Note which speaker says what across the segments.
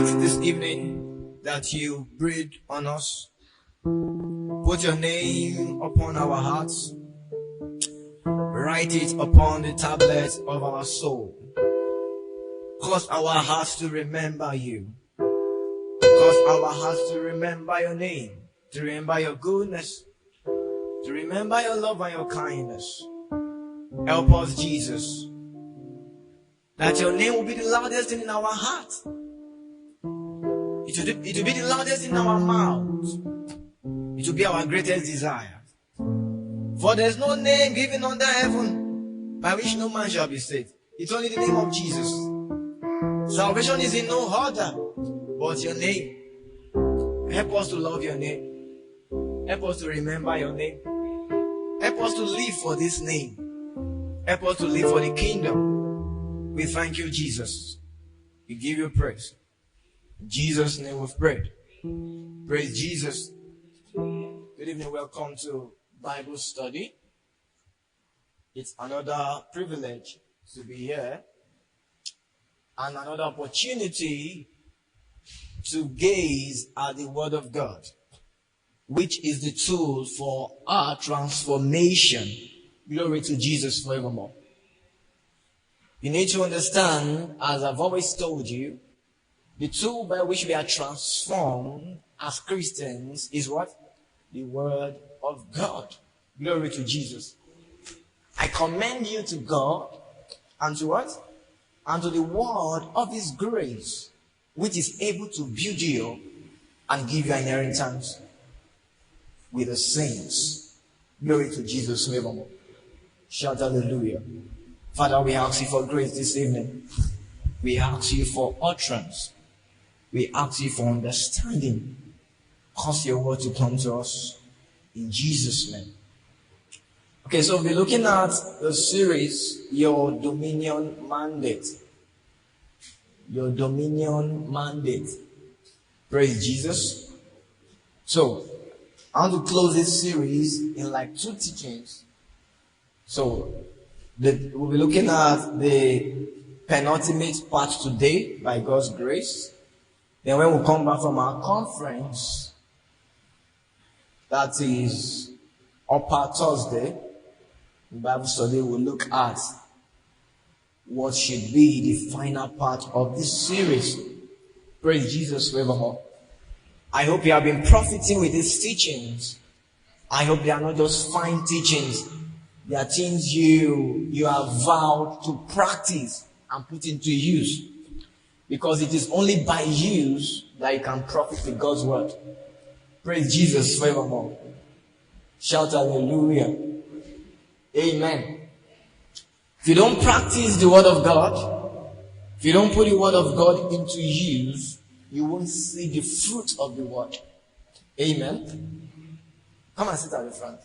Speaker 1: ask this evening that you breathe on us. Put your name upon our hearts. Write it upon the tablet of our soul. Cause our hearts to remember you. Cause our hearts to remember your name. To remember your goodness. To remember your love and your kindness. Help us, Jesus. That your name will be the loudest thing in our heart. It will be the loudest in our mouth. It will be our greatest desire. For there is no name given under heaven by which no man shall be saved. It's only the name of Jesus. Salvation is in no other but your name. Help us to love your name. Help us to remember your name. Help us to live for this name. Help us to live for the kingdom. We thank you, Jesus. We give you praise. In Jesus' name we've prayed. Praise Jesus. Good evening. Welcome to Bible study. It's another privilege to be here and another opportunity to gaze at the Word of God, which is the tool for our transformation. Glory to Jesus forevermore. You need to understand, as I've always told you, the tool by which we are transformed as Christians is what? The Word of God. Glory to Jesus. I commend you to God and to what? And to the Word of His grace, which is able to build you up and give you an inheritance with the saints. Glory to Jesus forevermore. Shout hallelujah. Father, we ask you for grace this evening. We ask you for utterance. We ask you for understanding. Cause your word to come to us in Jesus' name. Okay, so we're looking at the series, Your Dominion Mandate. Your Dominion Mandate. Praise Jesus. So, I want to close this series in like 2 teachings. So, we'll be looking at the penultimate part today by God's grace. Then when we come back from our conference, that is Upper Thursday, the Bible study will look at what should be the final part of this series. Praise Jesus forevermore. I hope you have been profiting with these teachings. I hope they are not just fine teachings. They are things you have vowed to practice and put into use. Because it is only by use that you can profit with God's word. Praise Jesus forevermore. Shout hallelujah. Amen. If you don't practice the word of God, if you don't put the word of God into use, you won't see the fruit of the word. Amen. Come and sit at the front.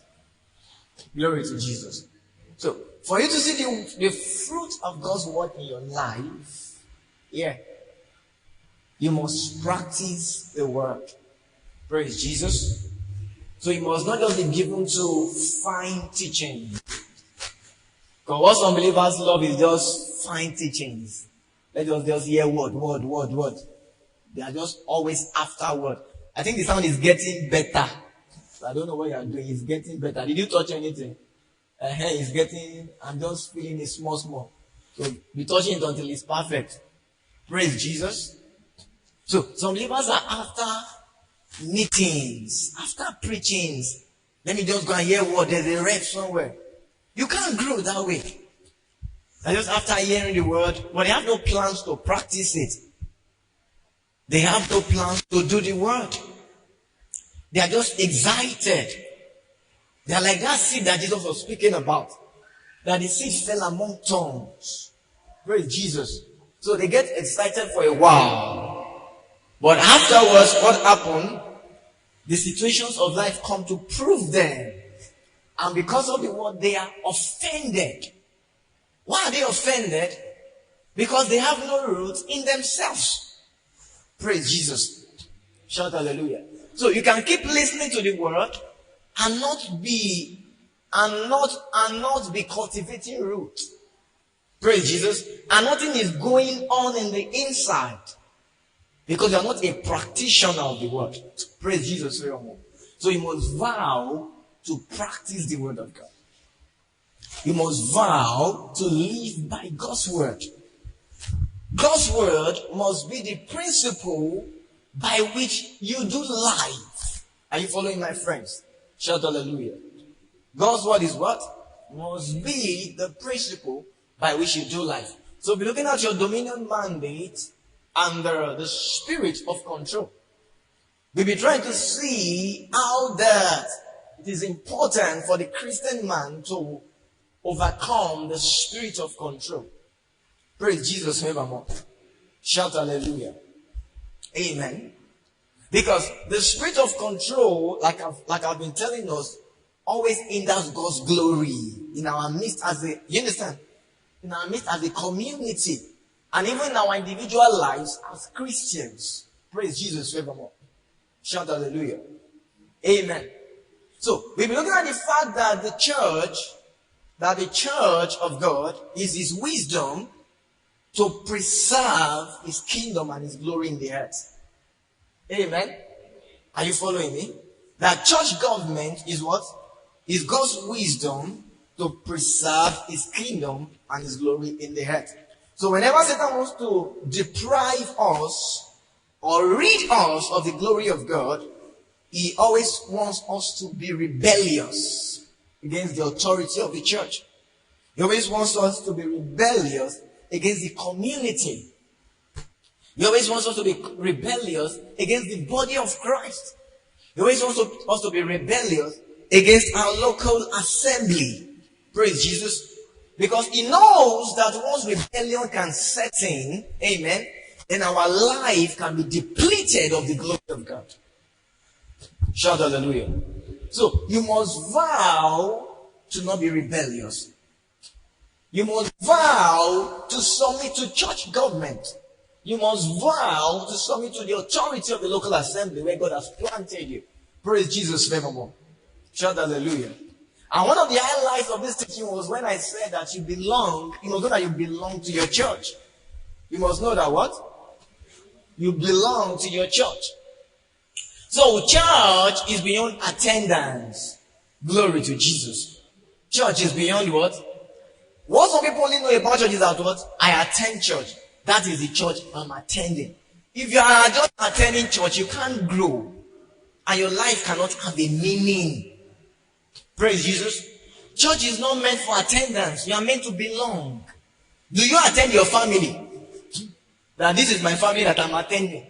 Speaker 1: Glory to Jesus. So, for you to see the fruit of God's word in your life, you must practice the word. Praise Jesus. So you must not just be given to fine teaching. Because what some believers love is just fine teachings. Let us just hear word. They are just always after word. I think the sound is getting better. So I don't know what you are doing. It's getting better. Did you touch anything? It's getting, I'm just feeling it small. So be touching it until it's perfect. Praise Jesus. So some believers are after meetings, after preachings. Let me just go and hear word. There's a rep somewhere. You can't grow that way. They're just after hearing the word, but they have no plans to practice it. They have no plans to do the word. They are just excited. They are like that seed that Jesus was speaking about. That the seed fell among thorns. Praise Jesus. So they get excited for a while. But afterwards, what happened? The situations of life come to prove them. And because of the word, they are offended. Why are they offended? Because they have no roots in themselves. Praise Jesus. Shout hallelujah. So you can keep listening to the word and not be cultivating roots. Praise Jesus. And nothing is going on in the inside. Because you are not a practitioner of the word. Praise Jesus forevermore. So you must vow to practice the word of God. You must vow to live by God's word. God's word must be the principle by which you do life. Are you following, my friends? Shout hallelujah. God's word is what? Must be the principle by which you do life. So be looking at your dominion mandate and the spirit of control. We'll be trying to see how that it is important for the Christian man to overcome the spirit of control. Praise Jesus forevermore. Shout hallelujah. Amen. Because the spirit of control, like I've been telling us, always hinders God's glory in our midst you understand? In our midst as a community. And even in our individual lives as Christians. Praise Jesus forevermore. Shout hallelujah. Amen. So, we'll be looking at the fact that the church of God is his wisdom to preserve his kingdom and his glory in the earth. Amen. Are you following me? That church government is what? Is God's wisdom to preserve his kingdom and his glory in the earth. So whenever Satan wants to deprive us or rid us of the glory of God, he always wants us to be rebellious against the authority of the church. He always wants us to be rebellious against the community. He always wants us to be rebellious against the body of Christ. He always wants us to be rebellious against our local assembly. Praise Jesus. Because he knows that once rebellion can set in, amen, then our life can be depleted of the glory of God. Shout hallelujah. So, you must vow to not be rebellious. You must vow to submit to church government. You must vow to submit to the authority of the local assembly where God has planted you. Praise Jesus forevermore. Shout hallelujah. And one of the highlights of this teaching was when I said that you belong, you must know that you belong to your church. You must know that what? You belong to your church. So church is beyond attendance. Glory to Jesus. Church is beyond what? What some people only know about church is that what? I attend church. That is the church I'm attending. If you are just attending church, you can't grow. And your life cannot have a meaning. Praise Jesus. Church is not meant for attendance. You are meant to belong. Do you attend your family? That this is my family that I'm attending.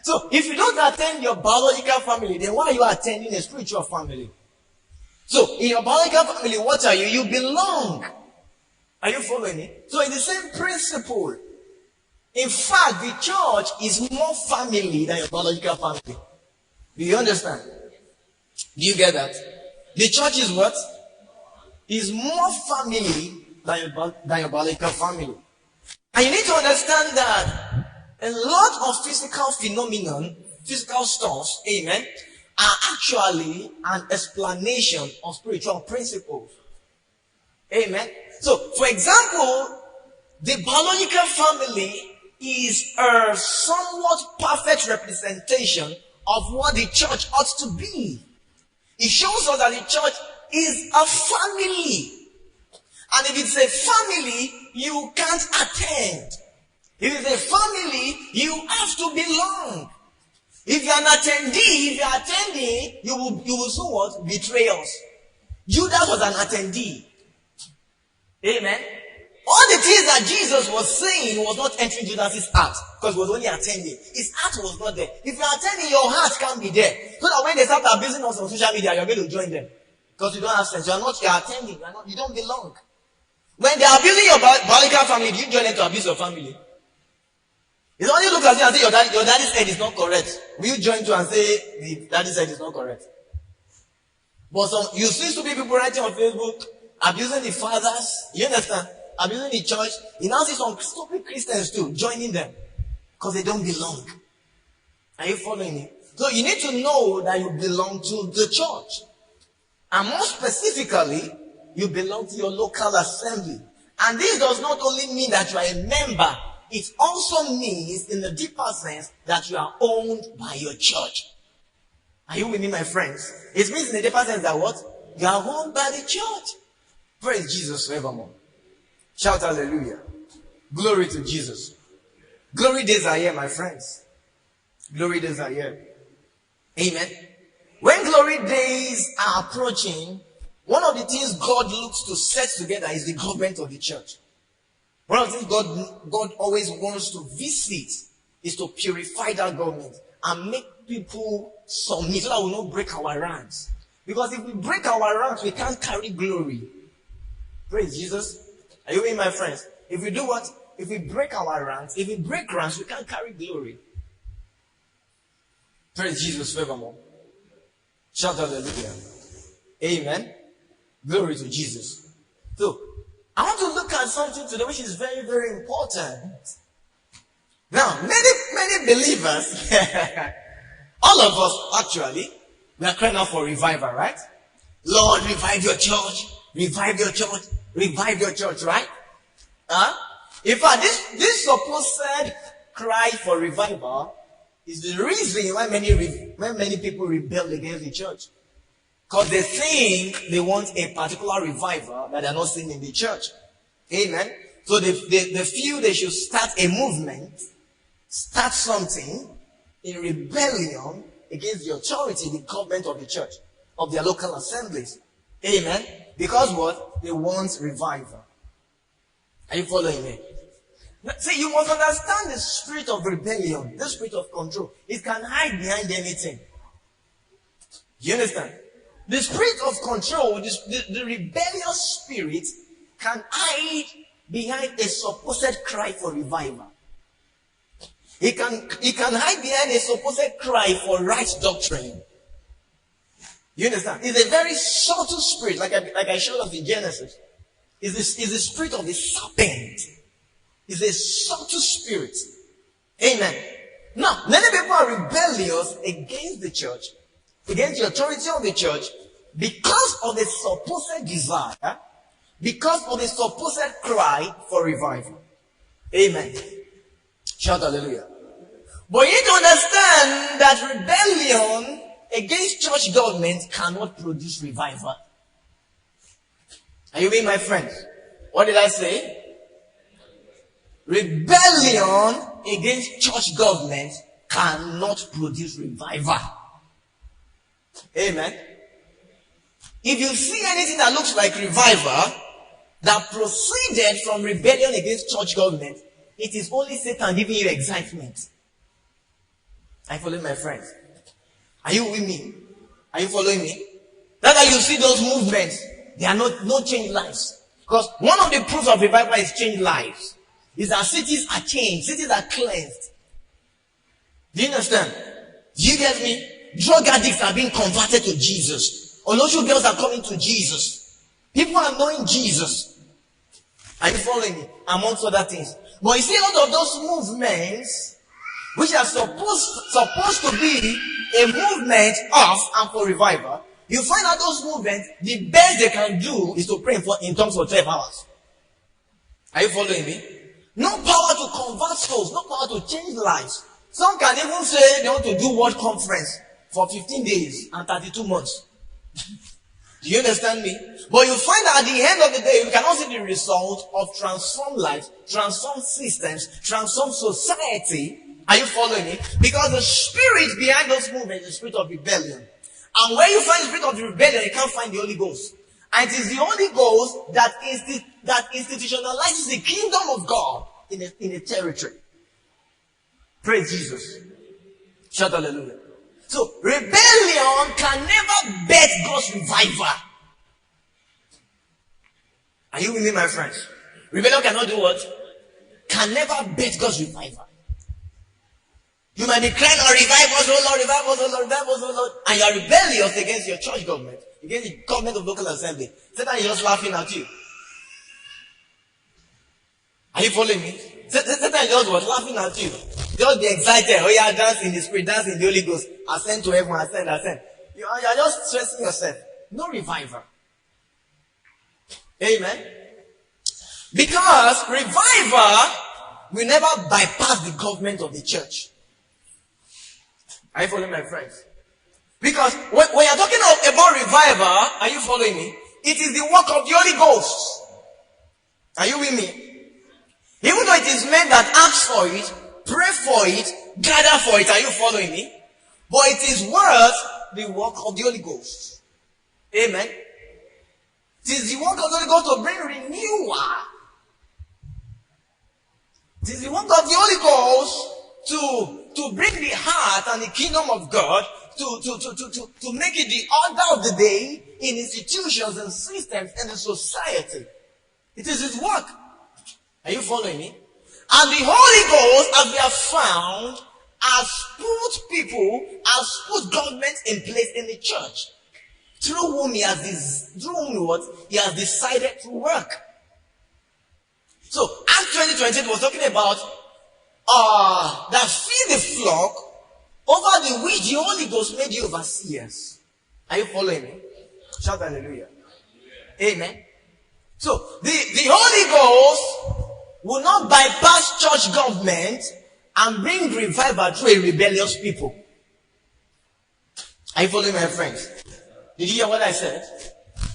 Speaker 1: So, if you don't attend your biological family, then why are you attending a spiritual family? So, in your biological family, what are you? You belong. Are you following me? So, it's the same principle. In fact, the church is more family than your biological family. Do you understand? Do you get that? The church is what? Is more family than your biological family. And you need to understand that a lot of physical phenomenon, physical stuff, amen, are actually an explanation of spiritual principles. Amen. So, for example, the biological family is a somewhat perfect representation of what the church ought to be. It shows us that the church is a family. And if it's a family, you can't attend. If it's a family, you have to belong. If you're an attendee, if you're attending, you will so what? Betray us. Judas was an attendee. Amen. All the things that Jesus was saying was not entering Judas's heart because he was only attending. His heart was not there. If you're attending, your heart can't be there. So that when they start abusing us on social media, you're going to join them. Because you don't have sense. You're attending. You don't belong. When they're abusing your biological family, do you join them to abuse your family? It's only look at you and say your daddy's head is not correct. Will you join to and say the daddy's head is not correct? But you see stupid people writing on Facebook, abusing the fathers. You understand? Abusing the church. You now see some stupid Christians too, joining them. Because they don't belong. Are you following me? So you need to know that you belong to the church. And more specifically, you belong to your local assembly. And this does not only mean that you are a member. it also means in the deeper sense that you are owned by your church. Are you with me, my friends? It means in the deeper sense that what? You are owned by the church. Praise Jesus forevermore. Shout hallelujah. Glory to Jesus. Glory days are here, my friends. Glory days are here. Amen. When glory days are approaching, one of the things God looks to set together is the government of the church. One of the things God always wants to visit is to purify that government and make people submit so that we will not break our ranks. Because if we break our ranks, we can't carry glory. Praise Jesus. Are you with me, my friends? If we do what? If we break our ranks, if we break ranks, we can't carry glory. Praise Jesus forevermore. Shout hallelujah. Amen. Glory to Jesus. So, I want to look at something today which is very, very important. Now, many believers, all of us actually, we are crying out for revival, right? Lord, revive your church, revive your church, revive your church, right? In fact, this supposed cry for revival is the reason why many people rebel against the church. Because they think they want a particular revival that they're not seeing in the church. Amen. So they feel they should start a movement, start something in rebellion against the authority, the government of the church, of their local assemblies. Amen. Because what? They want revival. Are you following me? See, you must understand the spirit of rebellion, the spirit of control. It can hide behind anything. You understand? The spirit of control, the rebellious spirit, can hide behind a supposed cry for revival. It can hide behind a supposed cry for right doctrine. You understand? It's a very subtle spirit, like I showed us in Genesis. It's the spirit of the serpent. It's a subtle spirit. Amen. Now, many people are rebellious against the church, against the authority of the church, because of the supposed desire, because of the supposed cry for revival. Amen. Shout hallelujah. But you need to understand that rebellion against church government cannot produce revival. Are you with my friends? What did I say? Rebellion against church government cannot produce revival. Amen. If you see anything that looks like revival that proceeded from rebellion against church government, it is only Satan giving you excitement. Are you following my friends? Are you with me? Are you following me? That's why you see those movements. They are not changed lives. Because one of the proofs of revival is changed lives. Is that cities are changed. Cities are cleansed. Do you understand? Do you get me? Drug addicts are being converted to Jesus. Olosho girls are coming to Jesus. People are knowing Jesus. Are you following me? Amongst other things. But you see a lot of those movements, which are supposed to be a movement of and for revival, you find out those movements, the best they can do is to pray in tongues for 12 hours. Are you following me? No power to convert souls, no power to change lives. Some can even say they want to do world conference for 15 days and 32 months. Do you understand me? But you find that at the end of the day, you cannot see the result of transformed lives, transformed systems, transformed society. Are you following me? Because the spirit behind those movements is the spirit of rebellion. And where you find the spirit of the rebellion, you can't find the Holy Ghost. And it is the Holy Ghost that institutionalizes the kingdom of God in a territory. Praise Jesus. Shout hallelujah. So, rebellion can never bet God's revival. Are you with me, my friends? Rebellion cannot do what? Can never bet God's revival. You might be crying, oh, revive us, oh Lord, revive us, oh Lord, revive us, oh Lord. And you are rebellious against your church government, against the government of local assembly. Satan is just laughing at you. Are you following me? Satan is just what? Laughing at you. Just be excited. Oh yeah, dance in the spirit, dance in the Holy Ghost. Ascend to heaven, ascend. You are just stressing yourself. No revival. Amen. Because revival will never bypass the government of the church. Are you following my friends? Because when you're talking about revival, are you following me? It is the work of the Holy Ghost. Are you with me? Even though it is men that ask for it, pray for it, gather for it, are you following me? But it is worth the work of the Holy Ghost. Amen. It is the work of the Holy Ghost to bring renewal. It is the work of the Holy Ghost to bring the heart and the kingdom of God to make it the order of the day in institutions and systems and in society. It is his work. Are you following me? And the Holy Ghost, as we have found, has put government in place in the church, through whom he has decided to work. So Acts 20:20 was talking about that feed the flock over the which the Holy Ghost made you overseers. Are you following me? Shout hallelujah. Amen. So the Holy Ghost will not bypass church government and bring revival to a rebellious people. Are you following my friends? Did you hear what I said?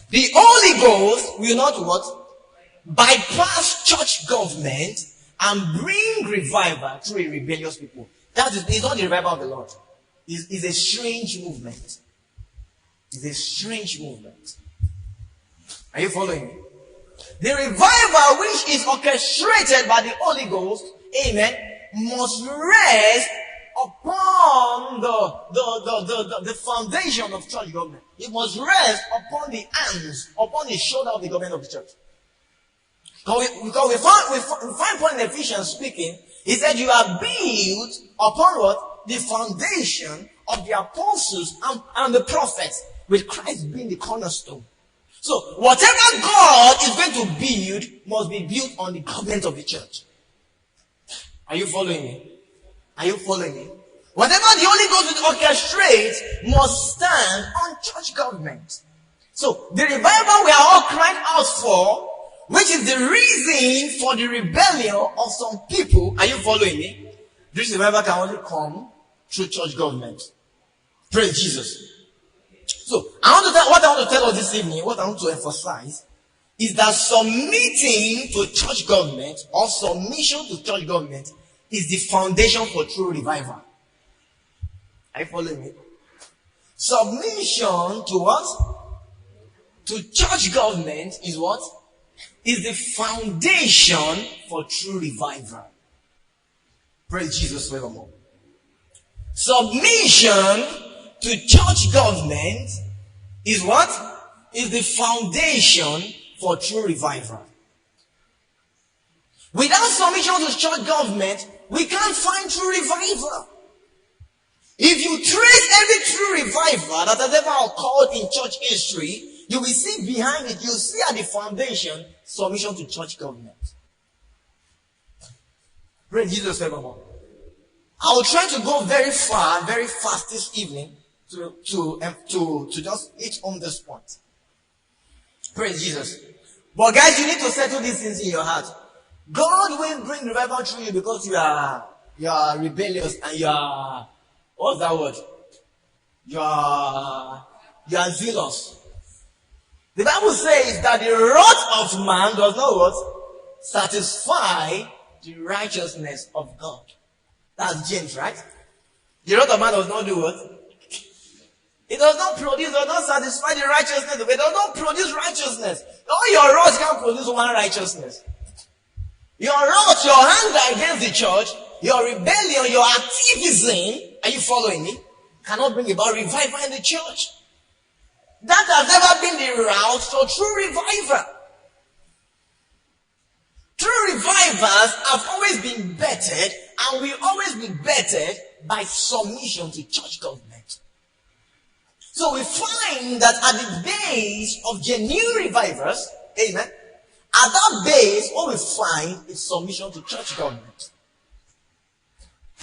Speaker 1: The Holy Ghost will not what? Bypass church government and bring revival to a rebellious people. That is not the revival of the Lord. It's a strange movement. It's a strange movement. Are you following me? The revival which is orchestrated by the Holy Ghost, amen, must rest upon the foundation of church government. It must rest upon the hands, upon the shoulder of the government of the church. Because we find Paul in Ephesians speaking, he said you are built upon what? The foundation of the apostles and the prophets, with Christ being the cornerstone. So, whatever God is going to build must be built on the government of the church. Are you following me? Are you following me? Whatever the Holy Ghost will orchestrate must stand on church government. So, the revival we are all crying out for, which is the reason for the rebellion of some people, are you following me? This revival can only come through church government. Praise Jesus. So, what I want to tell us this evening, what I want to emphasize, is that submitting to church government or submission to church government is the foundation for true revival. Are you following me? Submission to what? To church government is what? Is the foundation for true revival. Praise Jesus forevermore. Submission to church government is what? Is the foundation for true revival. Without submission to church government, we can't find true revival. If you trace every true revival that has ever occurred in church history, you will see behind it, you see at the foundation, submission to church government. Praise Jesus forevermore. I will try to go very far, very fast this evening to just hit on this point. Praise Jesus. But guys, you need to settle these things in your heart. God will bring revival through you because you are rebellious and you are, what's that word? You are zealous. The Bible says that the wrath of man does not what? Satisfy the righteousness of God. That's James, right? The wrath of man does not do what? It does not produce, does not satisfy the righteousness. It does not produce righteousness. All your wrath can produce one righteousness. Your wrath, your anger against the church, your rebellion, your activism, are you following me? Cannot bring about revival in the church. That has never been the route to true revival. True revivals have always been bettered and will always be bettered by submission to church government. So we find that at the base of genuine revivals, amen, at that base, what we find is submission to church government.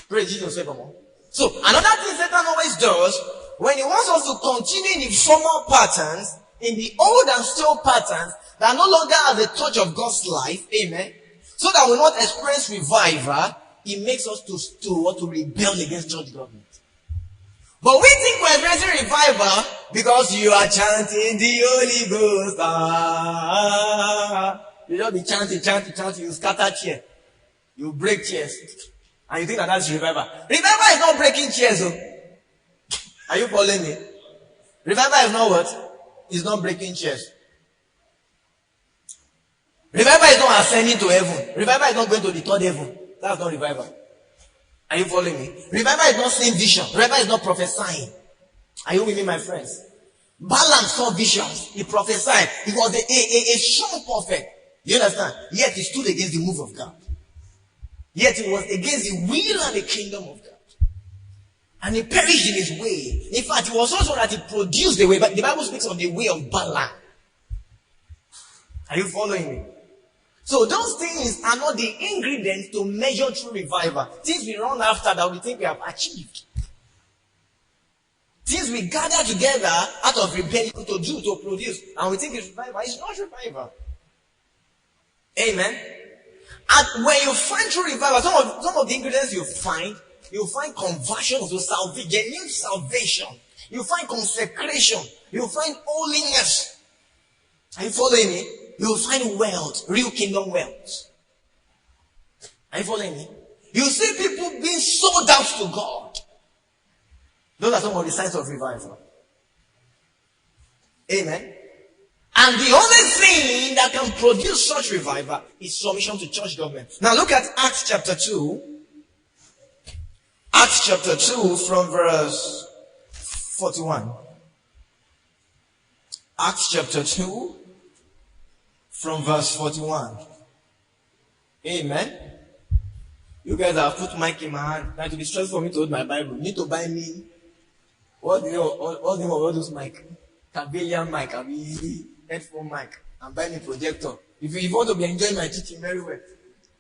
Speaker 1: Praise Jesus forevermore. So another thing Satan always does, when he wants us to continue in the former patterns, in the old and stale patterns that no longer have a touch of God's life, amen, So that we not experience revival, it makes us to rebel against church government. But we think we're experiencing revival because you are chanting the Holy Ghost. You just be chanting, you scatter chair. You break chairs. And you think that's revival. Revival is not breaking chairs. Oh. Are you following me? Revival is not what? It's not breaking chairs. Revival is not ascending to heaven. Revival is not going to the third heaven. That's not revival. Are you following me? Revival is not seeing vision. Revival is not prophesying. Are you with me, my friends? Balaam saw visions. He prophesied. He was a strong prophet. You understand? Yet he stood against the move of God. Yet he was against the will and the kingdom of God. And he perished in his way. In fact, it was also that he produced the way. But the Bible speaks of the way of Balaam. Are you following me? So those things are not the ingredients to measure true revival. Things we run after that we think we have achieved. Things we gather together out of rebellion to do, to produce, and we think it's revival. It's not revival. Amen. And when you find true revival, some of the ingredients you find conversion to salvation, genuine salvation. You find consecration. You find holiness. Are you following me? You will find wealth, real kingdom wealth. Are you following me? You see people being sold out to God. Those are some of the signs of revival. Amen. And the only thing that can produce such revival is submission to church government. Now look at Acts chapter 2. Acts chapter 2 from verse 41. Acts chapter 2 from verse 41. Amen. You guys have put mic in my hand. Now to be stressful for me to hold my Bible. You need to buy me. What do you know? All those mic? Cavalier mic, headphone mic, and buy me projector. If you want to be enjoying my teaching very well,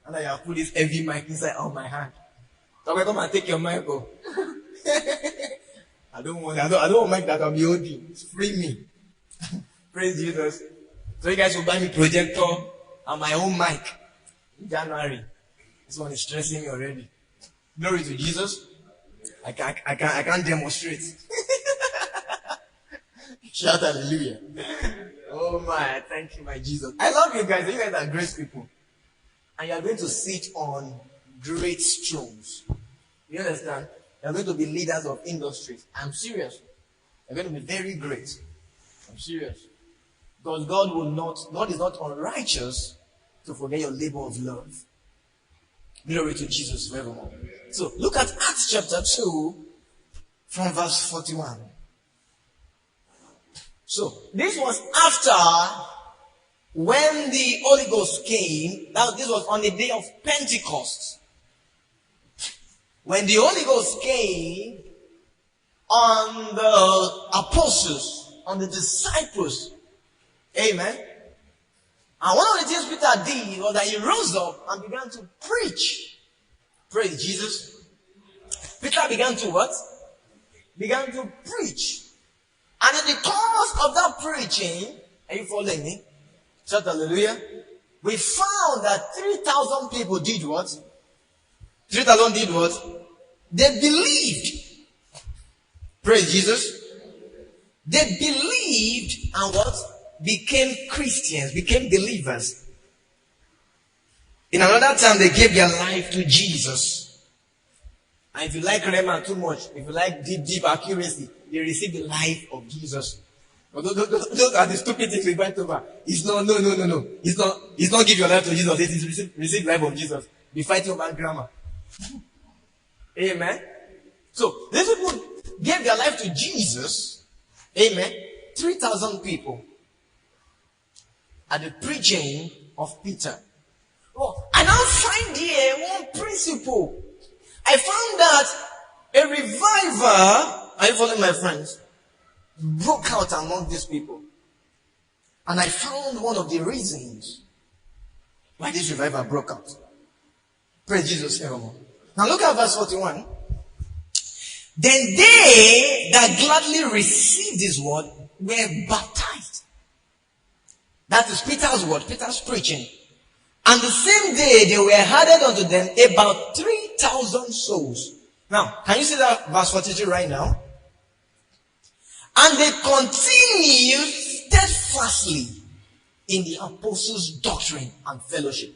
Speaker 1: and I have put this heavy mic inside of my hand. So I come and take your mic. Oh. I don't want mic that I'll be holding. Free me. Praise Jesus. So you guys will buy me projector and my own mic in January. This one is stressing me already. Glory to Jesus. I can't demonstrate. Shout hallelujah. Oh my, thank you, my Jesus. I love you guys. You guys are great people. And you are going to sit on great thrones. You understand? You are going to be leaders of industries. I'm serious. You're going to be very great. I'm serious. Because God is not unrighteous to forget your labor of love. Glory to Jesus forevermore. So look at Acts chapter 2 from verse 41. So this was after when the Holy Ghost came. This was on the day of Pentecost. When the Holy Ghost came on the apostles, on the disciples. Amen. And one of the things Peter did was that he rose up and began to preach. Praise Jesus. Peter began to what? Began to preach. And in the course of that preaching, are you following me? Shout hallelujah. We found that 3,000 people did what? 3,000 did what? They believed. Praise Jesus. They believed and what? Became Christians, became believers. In another time, they gave their life to Jesus. And if you like Rema too much, if you like deep accuracy, they receive the life of Jesus. But those are the stupid things we went over. It's not, no. It's not give your life to Jesus. It is receive the life of Jesus. Be fighting over grammar. Amen. So, these people gave their life to Jesus. Amen. 3,000 people. At the preaching of Peter. Oh, I now find here one principle. I found that a revival, are you following my friends, broke out among these people. And I found one of the reasons why this revival broke out. Praise Jesus evermore. Now look at verse 41. Then they that gladly received this word were baptized. That is Peter's word, Peter's preaching. And the same day they were added unto them about 3,000 souls. Now, can you see that verse 42 right now? And they continued steadfastly in the apostles' doctrine and fellowship,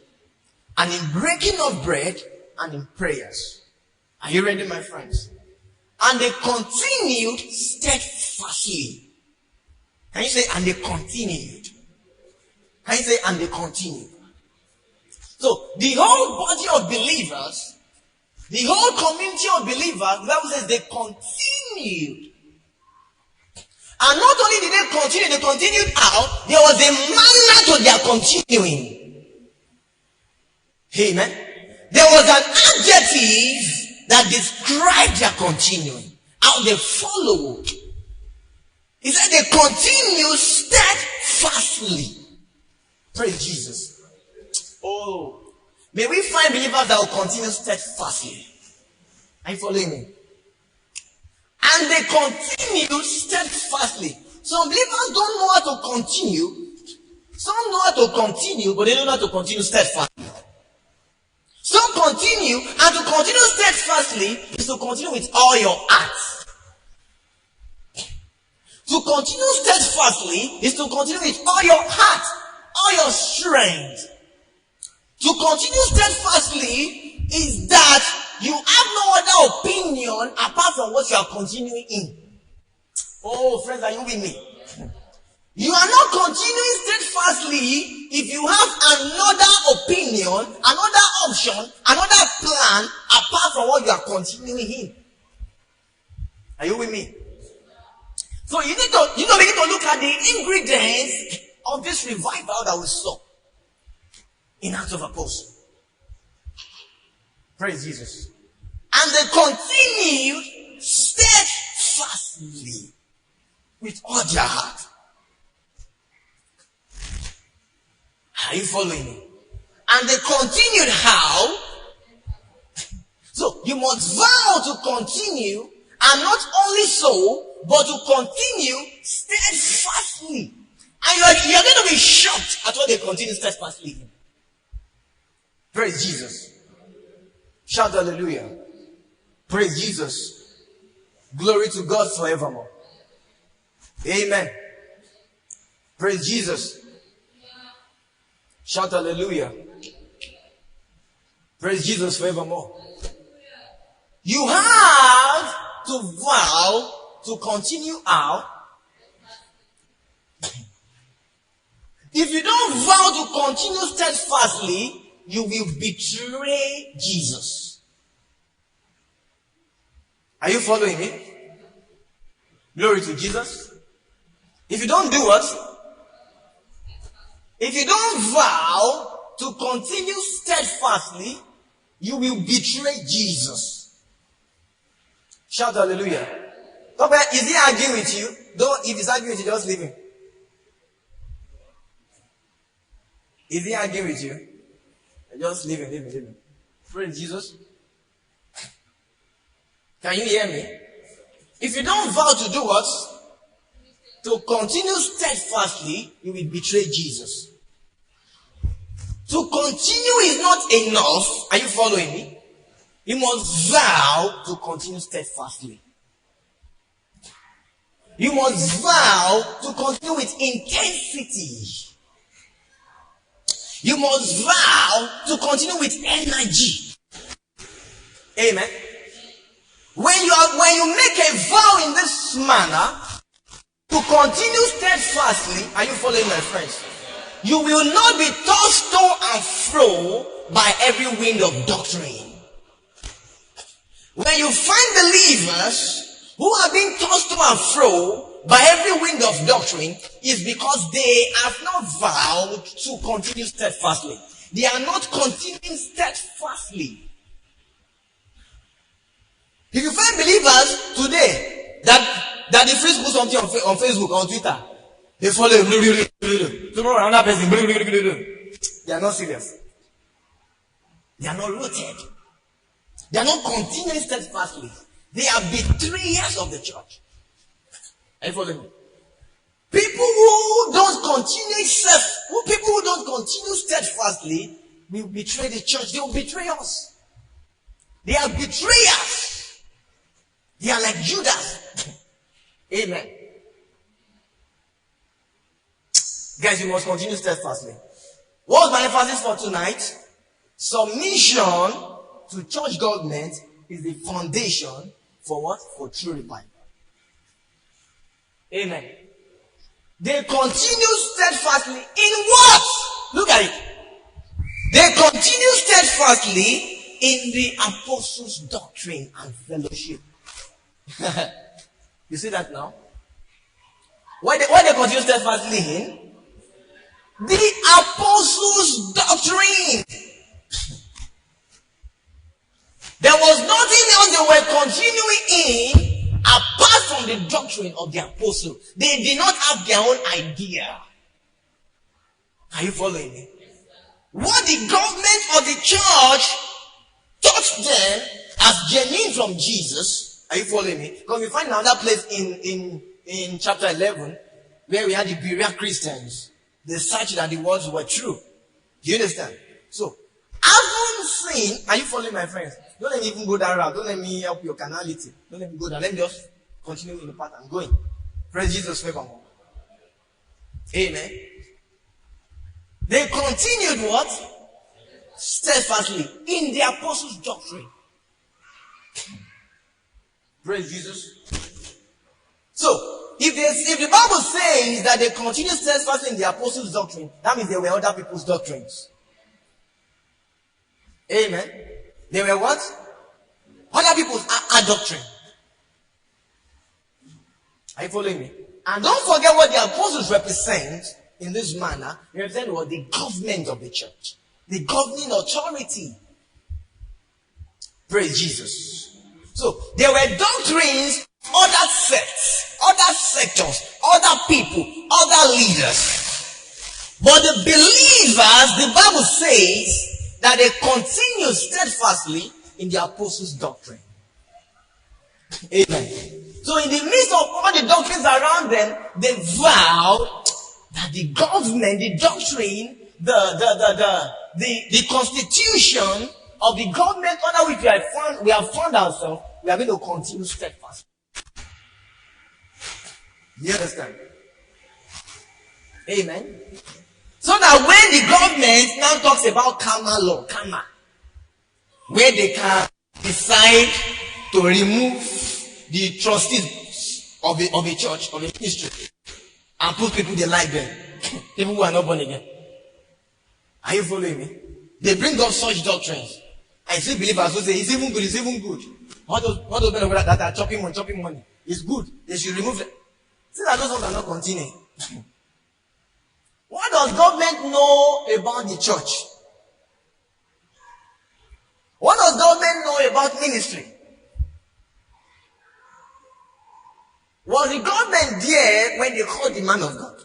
Speaker 1: and in breaking of bread and in prayers. Are you ready, my friends? And they continued steadfastly. Can you say, and they continued? Can you say, and they continued? So, the whole body of believers, the whole community of believers, the Bible says they continued. And not only did they continue, they continued out. There was a manner to their continuing. Amen. There was an adjective that described their continuing. How they followed. He said they continued steadfastly. Praise Jesus. Oh, may we find believers that will continue steadfastly. Are you following me? And they continue steadfastly. Some believers don't know how to continue. Some know how to continue, but they don't know how to continue steadfastly. Some continue, and to continue steadfastly is to continue with all your heart. To continue steadfastly is to continue with all your heart, all your strength. To continue steadfastly is that you have no other opinion apart from what you are continuing in. Oh, friends, are you with me? You are not continuing steadfastly if you have another opinion, another option, another plan apart from what you are continuing in. Are you with me? So you need to begin to look at the ingredients of this revival that we saw in Acts of Apostles. Praise Jesus. And they continued steadfastly with all their heart. Are you following me? And they continued how? So you must vow to continue, and not only so, but to continue steadfastly. And you are going to be shocked at what they continue steadfastly in. Praise Jesus. Shout hallelujah. Praise Jesus. Glory to God forevermore. Amen. Praise Jesus. Shout hallelujah. Praise Jesus forevermore. You have to vow to continue out. If you don't vow to continue steadfastly, you will betray Jesus. Are you following me? Glory to Jesus. If you don't do what? If you don't vow to continue steadfastly, you will betray Jesus. Shout hallelujah. Okay, is he arguing with you? If he's arguing with you, just leave him. Is he arguing with you? Just leave him. Praise Jesus. Can you hear me? If you don't vow to do what? To continue steadfastly, you will betray Jesus. To continue is not enough. Are you following me? You must vow to continue steadfastly. You must vow to continue with intensity. You must vow to continue with energy. Amen. When you make a vow in this manner, to continue steadfastly, are you following my friends? You will not be tossed to and fro by every wind of doctrine. When you find believers who are being tossed to and fro by every wind of doctrine, is because they have not vowed to continue steadfastly. They are not continuing steadfastly. If you find believers today that the friends put something on Facebook, on Twitter, they follow him. Tomorrow another person. They are not serious. They are not rooted. They are not continuing steadfastly. They are betrayers of the church. Are you following me? People who don't continue steadfastly, will betray the church. They will betray us. They are betrayers. They are like Judas. Amen. Guys, you must continue steadfastly. What was my emphasis for tonight? Submission to church government is the foundation for what? For true revival. Amen. They continue steadfastly in what? Look at it. They continue steadfastly in the apostles' doctrine and fellowship. You see that now? Why they continue steadfastly in? The apostles' doctrine. There was nothing else they were continuing in apart from the doctrine of the apostles. They did not have their own idea. Are you following me? What the government of the church taught them as genuine from Jesus. Are you following me? Because we find another place in chapter 11 where we had the Berea Christians. They searched that the words were true. Do you understand? So, having seen, are you following my friends? Don't let me even go that route. Don't let me help your carnality. Don't let me go there. Let me just continue in the path I'm going. Praise Jesus forevermore. Amen. They continued what? Steadfastly in the apostles' doctrine. Praise Jesus. So, if the Bible says that they continued steadfastly in the apostles' doctrine, that means they were other people's doctrines. Amen. They were what? Other people's doctrine. Are you following me? And don't forget what the apostles represent in this manner. They represent what? The government of the church. The governing authority. Praise Jesus. So, there were doctrines, other sects, other sectors, other people, other leaders. But the believers, the Bible says that they continue steadfastly in the apostles' doctrine. Amen. So in the midst of all the doctrines around them, they vowed that the government, the doctrine, the constitution of the government under which we have found ourselves, we are going to continue steadfast. You understand? Amen. So that when the government now talks about karma law, where they can decide to remove the trustees of a church, of a ministry, and put people they like them, people who are not born again. Are you following me? They bring up such doctrines. I see believers who say it's even good, it's even good. What those men that are chopping money, it's good. They should remove them. See that those ones are not continuing. What does government know about the church? What does government know about ministry? Was the government there when they called the man of God?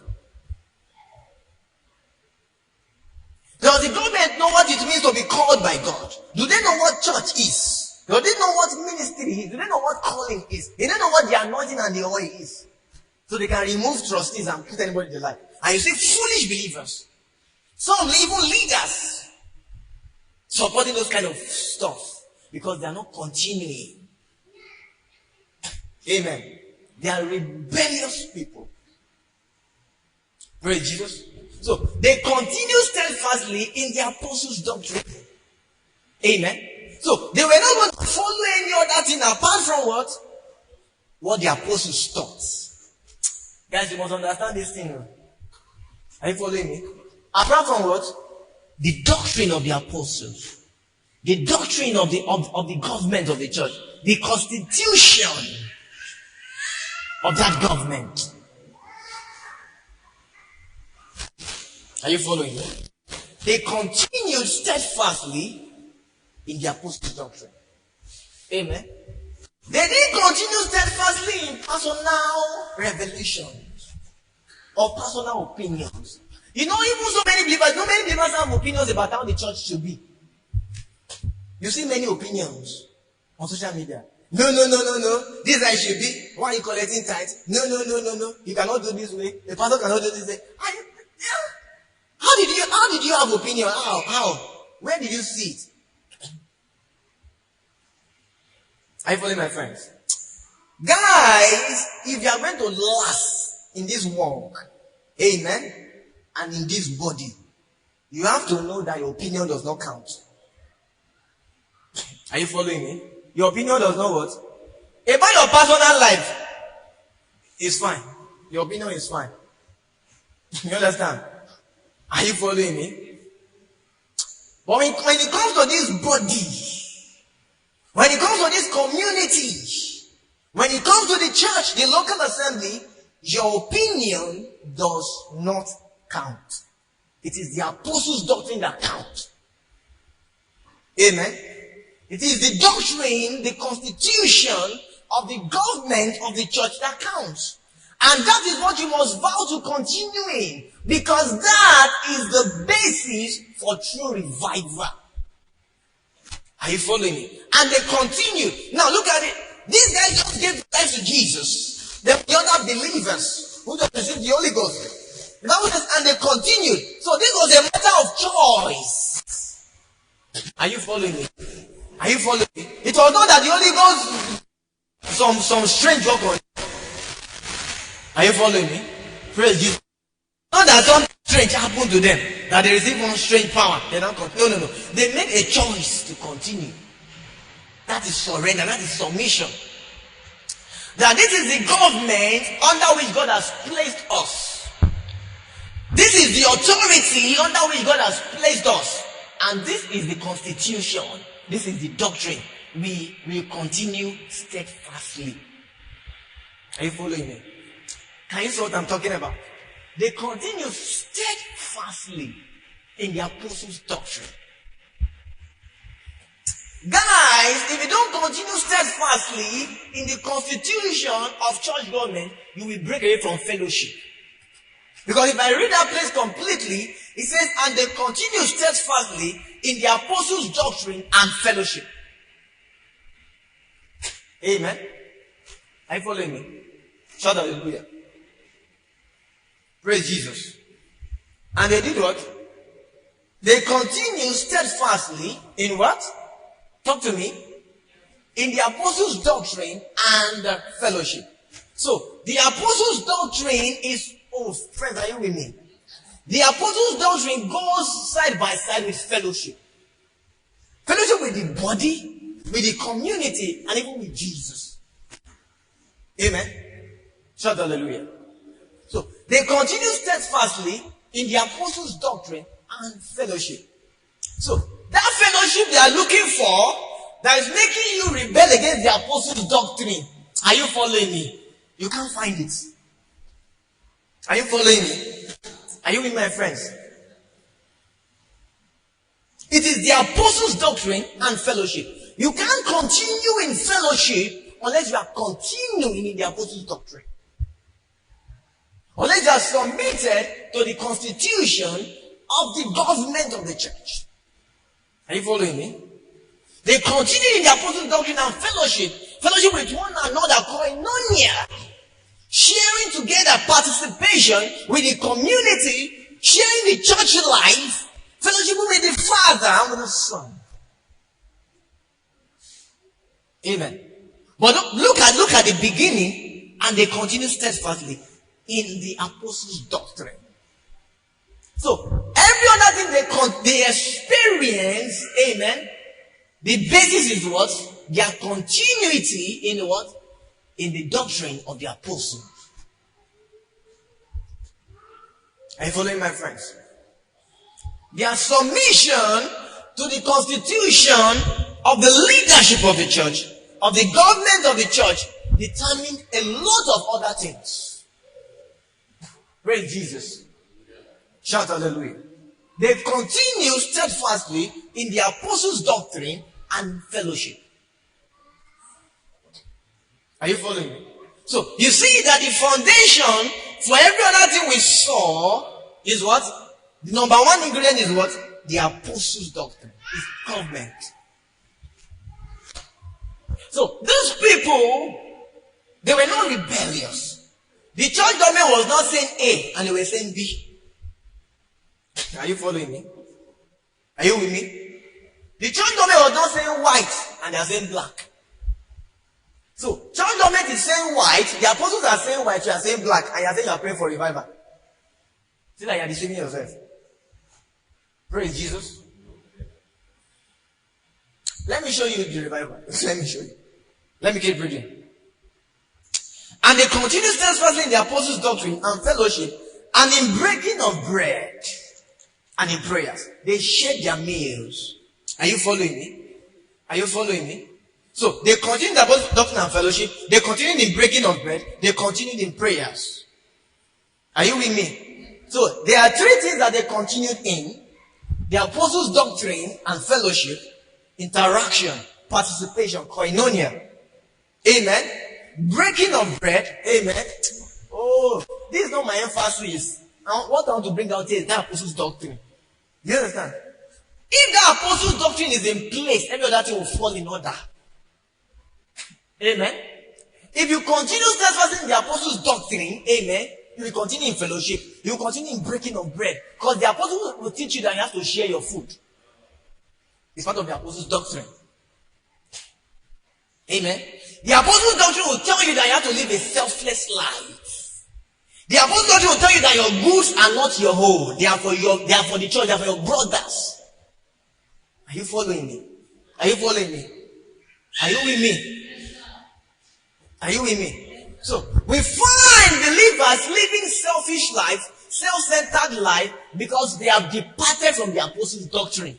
Speaker 1: Does the government know what it means to be called by God? Do they know what church is? Do they know what ministry is? Do they know what calling is? Do they know what the anointing and the oil is? So they can remove trustees and put anybody they like. And you see foolish believers, some even leaders, supporting those kind of stuff because they are not continuing. Amen. They are rebellious people. Praise Jesus. So they continue steadfastly in the apostles' doctrine. Amen. So they were not going to follow any other thing apart from what? What the apostles taught. Guys, you must understand this thing. Are you following me? Apart from what? The doctrine of the apostles. The doctrine of the government of the church. The constitution of that government. Are you following me? They continued steadfastly in the apostles' doctrine. Amen. They didn't continue steadfastly in personal revelations or personal opinions. You know, even so many believers have opinions about how the church should be. You see many opinions on social media. No. This is how it should be. Why are you collecting tithes? No. You cannot do this way. The pastor cannot do this way. How did you have opinion? How? Where did you see it? Are you following my friends? Guys, if you are going to last in this walk, amen, and in this body, you have to know that your opinion does not count. Are you following me? Your opinion does not what? About your personal life is fine. Your opinion is fine. You understand? Are you following me? But when it comes to this body, when it comes to this community, when it comes to the church, the local assembly, your opinion does not count. It is the apostles' doctrine that counts. Amen. It is the doctrine, the constitution of the government of the church that counts. And that is what you must vow to continue in, because that is the basis for true revival. Are you following me? And they continue. Now look at it. These guys just gave life to Jesus. The other believers who just received the Holy Ghost. The Bible says, and they continued. So this was a matter of choice. Are you following me? Are you following me? It was not that the Holy Ghost some strange work on. Are you following me? Praise Jesus. Not that something strange happened to them, that they received one strange power. They don't continue. No. They made a choice to continue. That is surrender. That is submission. That this is the government under which God has placed us. This is the authority under which God has placed us. And this is the constitution. This is the doctrine. We will continue steadfastly. Are you following me? Can you see what I'm talking about? They continue steadfastly in the apostles' doctrine. Guys, if you don't continue steadfastly in the constitution of church government, you will break away from fellowship. Because if I read that place completely, it says, and they continue steadfastly in the apostles' doctrine and fellowship. Amen. Are you following me? Shout hallelujah. Praise Jesus. And they did what? They continue steadfastly in what? Talk to me. In the apostles' doctrine and fellowship. So, the apostles' doctrine is, oh, friends, are you with me? The apostles' doctrine goes side by side with fellowship. Fellowship with the body, with the community, and even with Jesus. Amen. Shout hallelujah. So, they continue steadfastly in the apostles' doctrine and fellowship. So, that fellowship they are looking for, that is making you rebel against the apostles' doctrine. Are you following me? You can't find it. Are you following me? Are you with my friends? It is the apostles' doctrine and fellowship. You can't continue in fellowship unless you are continuing in the apostles' doctrine. Unless you are submitted to the constitution of the government of the church. Are you following me? They continue in the apostles' doctrine and fellowship. Fellowship with one another, koinonia. Sharing together, participation with the community, sharing the church life, fellowship with the Father and with the Son. Amen. But look at the beginning, and they continue steadfastly in the apostles' doctrine. So every other thing they experience, amen. The basis is what? Their continuity in what? In the doctrine of the apostles. Are you following my friends? Their submission to the constitution of the leadership of the church, of the government of the church, determined a lot of other things. Praise Jesus. Shout hallelujah. They continue steadfastly in the apostles' doctrine and fellowship. Are you following me? So, you see that the foundation for every other thing we saw is what? The number one ingredient is what? The apostles' doctrine. It's government. So, these people, they were not rebellious. The church government was not saying A and they were saying B. Are you following me? Are you with me? The church government was not saying white and they are saying black. So, church government is saying white, the apostles are saying white, you are saying black, and you are saying you are praying for revival. See that you are deceiving yourself. Praise Jesus. Let me show you the revival. Let me show you. Let me keep reading. And they continued steadfastly in the apostles' doctrine and fellowship, and in breaking of bread, and in prayers. They shared their meals. Are you following me? Are you following me? So, they continued the apostles' doctrine and fellowship, they continued in breaking of bread, they continued in prayers. Are you with me? So, there are three things that they continued in: the apostles' doctrine and fellowship, interaction, participation, koinonia. Amen. Breaking of bread. Amen. Oh, this is not my emphasis. What I want to bring out here is that apostles' doctrine. Do you understand? If the apostles' doctrine is in place, every other thing will fall in order. Amen. If you continue steadfast in the apostles' doctrine, amen, you will continue in fellowship. You will continue in breaking of bread. Because the apostles will teach you that you have to share your food. It's part of the apostles' doctrine. Amen. The apostles' doctrine will tell you that you have to live a selfless life. The apostles' doctrine will tell you that your goods are not your own. They are for the church, they are for your brothers. Are you following me? Are you following me? Are you with me? Are you with me? So, we find believers living selfish life, self-centered life, because they have departed from the apostles' doctrine.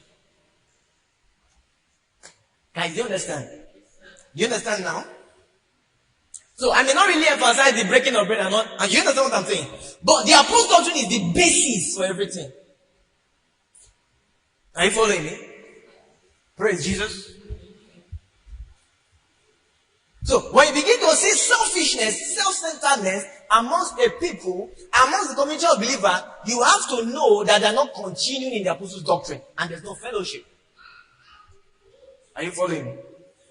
Speaker 1: Guys, do you understand? Do you understand now? So, I may not really emphasize the breaking of bread and all, and you understand what I'm saying? But the apostles' doctrine is the basis for everything. Are you following me? Praise Jesus. So, when you begin to see selfishness, self-centeredness amongst a people, amongst the community of believers, you have to know that they are not continuing in the apostles' doctrine, and there's no fellowship. Are you following me?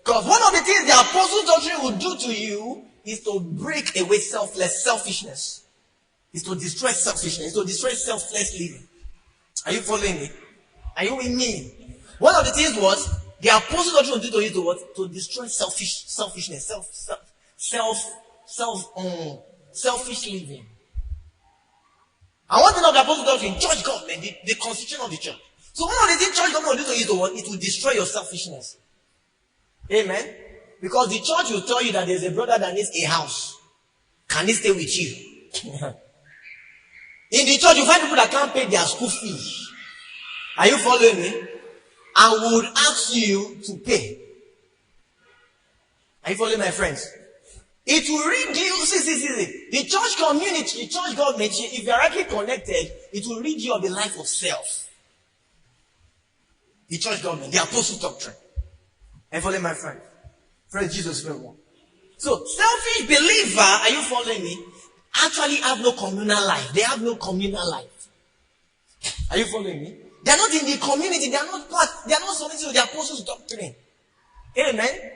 Speaker 1: Because one of the things the apostles' doctrine will do to you is to break away selfishness. Is to destroy selfishness, is to destroy selfless living. Are you following me? Are you with me? One of the things was the apostles' doctrine will do to you to what? To destroy selfishness, selfish living. And one thing of the apostles' doctrine, church government, the constitution of the church. So one of the things church government will do to you is to what? It will destroy your selfishness. Amen. Because the church will tell you that there's a brother that needs a house. Can he stay with you? In the church, you find people that can't pay their school fees. Are you following me? And would ask you to pay. Are you following my friends? It will reduce, see. The church community, the church government, if you are rightly connected, it will rid you of the life of self. The church government, the apostles' doctrine. Are you following my friend? Praise Jesus very well. So, selfish believer, are you following me? Actually have no communal life. They have no communal life. Are you following me? They are not in the community. They are not part. They are not submitted to the apostles' doctrine. Amen.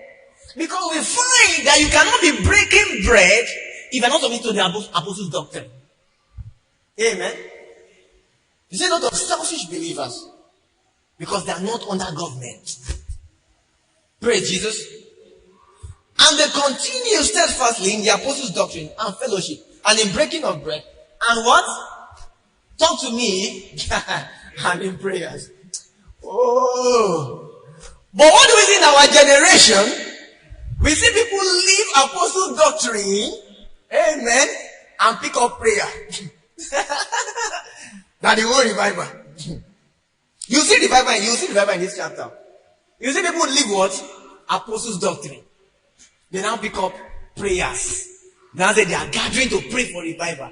Speaker 1: Because we find that you cannot be breaking bread if you are not submitted to the apostles' doctrine. Amen. You see a lot of selfish believers because they are not under government. Praise Jesus. And they continue steadfastly in the apostles' doctrine and fellowship and in breaking of bread. And what? Talk to me. And in prayers. Oh. But what do we see in our generation? We see people leave apostles' doctrine. Amen. And pick up prayer. That the whole revival. You see revival in this chapter. You see people leave what? Apostles' doctrine. They now pick up prayers. Now that they are gathering to pray for revival.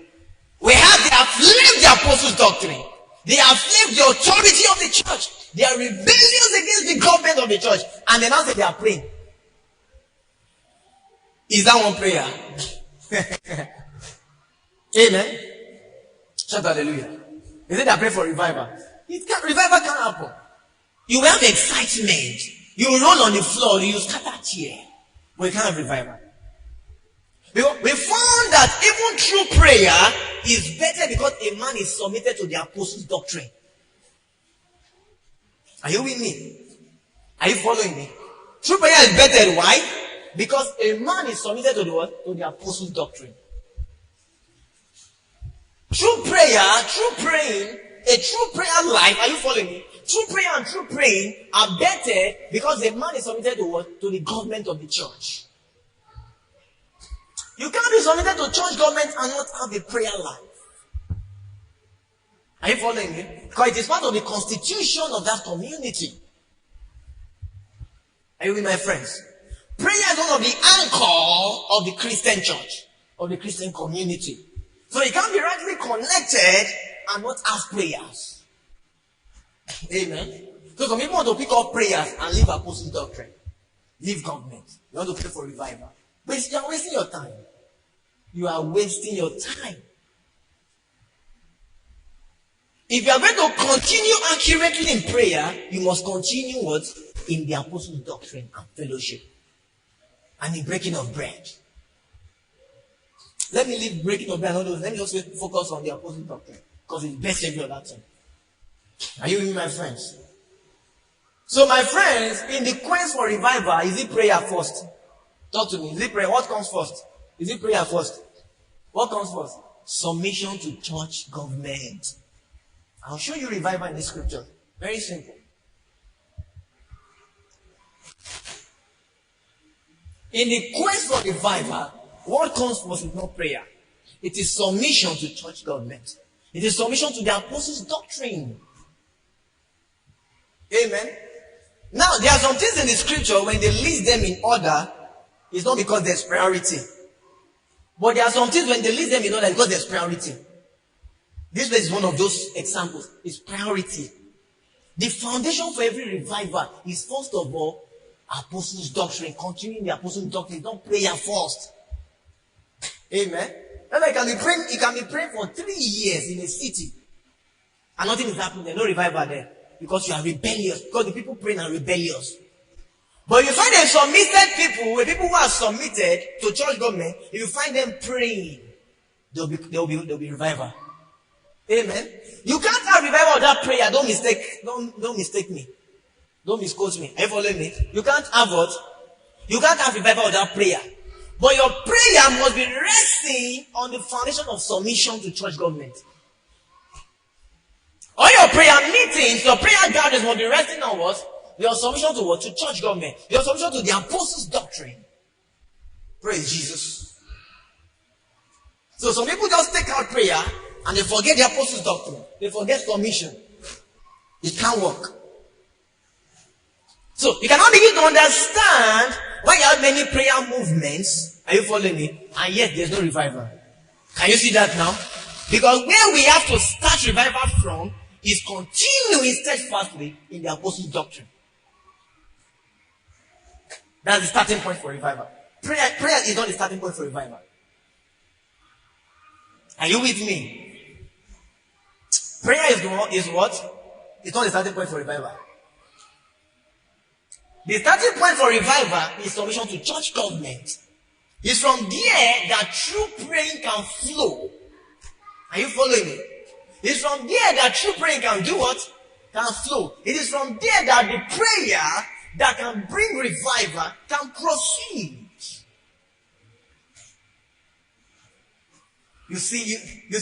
Speaker 1: They have left the apostles' doctrine. They have left the authority of the church. They are rebellious against the government of the church. And they now say they are praying. Is that one prayer? Amen. Shout hallelujah. Is it they are praying for revival? Revival can't happen. You will have excitement. You will roll on the floor. You will scatter tear. But you can't have revival. Because we found that even true prayer is better because a man is submitted to the apostles' doctrine. Are you with me? Are you following me? True prayer is better. Why? Because a man is submitted to the what? To the apostles' doctrine. True prayer, true praying, a true prayer life, are you following me? True prayer and true praying are better because a man is submitted to what? To the government of the church. You can't be submitted to church government and not have a prayer life. Are you following me? Because it is part of the constitution of that community. Are you with my friends? Prayer is one of the anchor of the Christian church, of the Christian community. So you can't be rightly connected and not ask prayers. Amen. So some people want to pick up prayers and leave apostles' doctrine. Leave government. You want to pray for revival. But you are wasting your time. You are wasting your time. If you are going to continue accurately in prayer, you must continue what? In the apostles' doctrine and fellowship. And in breaking of bread. Let me leave breaking of bread and all those. Let me just focus on the apostles' doctrine. Because it's the best every other time. Are you with me, my friends? So, my friends, in the quest for revival, is it prayer first? Talk to me. Is it prayer? What comes first? Is it prayer first? What comes first? Submission to church government. I'll show you revival in the scripture. Very simple. In the quest for revival, what comes first is not prayer. It is submission to church government. It is submission to the apostles' doctrine. Amen. Now, there are some things in the scripture, when they list them in order, it's not because there's priority. But there are some things when they list them in order because there's priority. This is one of those examples. It's priority. The foundation for every revival is first of all, apostles' doctrine. Continuing the apostles' doctrine. Don't prayer first. Amen. And you can be praying for 3 years in a city. And nothing is happening there. No revival there. Because you are rebellious. Because the people praying are rebellious. But you find them submitted people who are submitted to church government, if you find them praying, there'll be revival. Amen. You can't have revival without prayer. Don't mistake me. Don't misquote me. Are you following me? You can't have what? You can't have revival without prayer. But your prayer must be resting on the foundation of submission to church government. All your prayer meetings, your prayer gatherings must be resting on what? Your submission to what? To church government. Your submission to the apostles' doctrine. Praise Jesus. So some people just take out prayer and they forget the apostles' doctrine. They forget submission. It can't work. So you cannot begin to understand why you have many prayer movements. Are you following me? And yet there's no revival. Can you see that now? Because where we have to start revival from is continuing steadfastly in the apostles' doctrine. That's the starting point for revival. Prayer is not the starting point for revival. Are you with me? Prayer is what? It's not the starting point for revival. The starting point for revival is submission to church government. It's from there that true praying can flow. Are you following me? It's from there that true praying can do what? Can flow. It is from there that the prayer that can bring revival can proceed. You see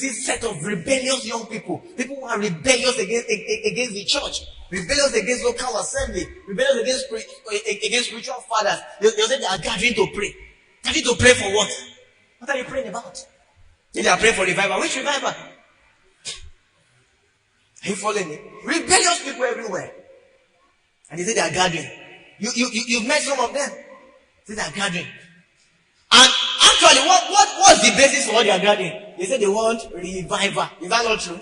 Speaker 1: set of rebellious young people who are rebellious against the church, rebellious against local assembly, rebellious against spiritual fathers. They say they are gathering to pray. Gathering to pray for what? What are you praying about? They are praying for revival. Which revival? Are you following me? Rebellious people everywhere. And they say they are gathering. You've met some of them. They say they are gathering. And actually, what's the basis for what they are gathering? They say they want revival. Is that not true?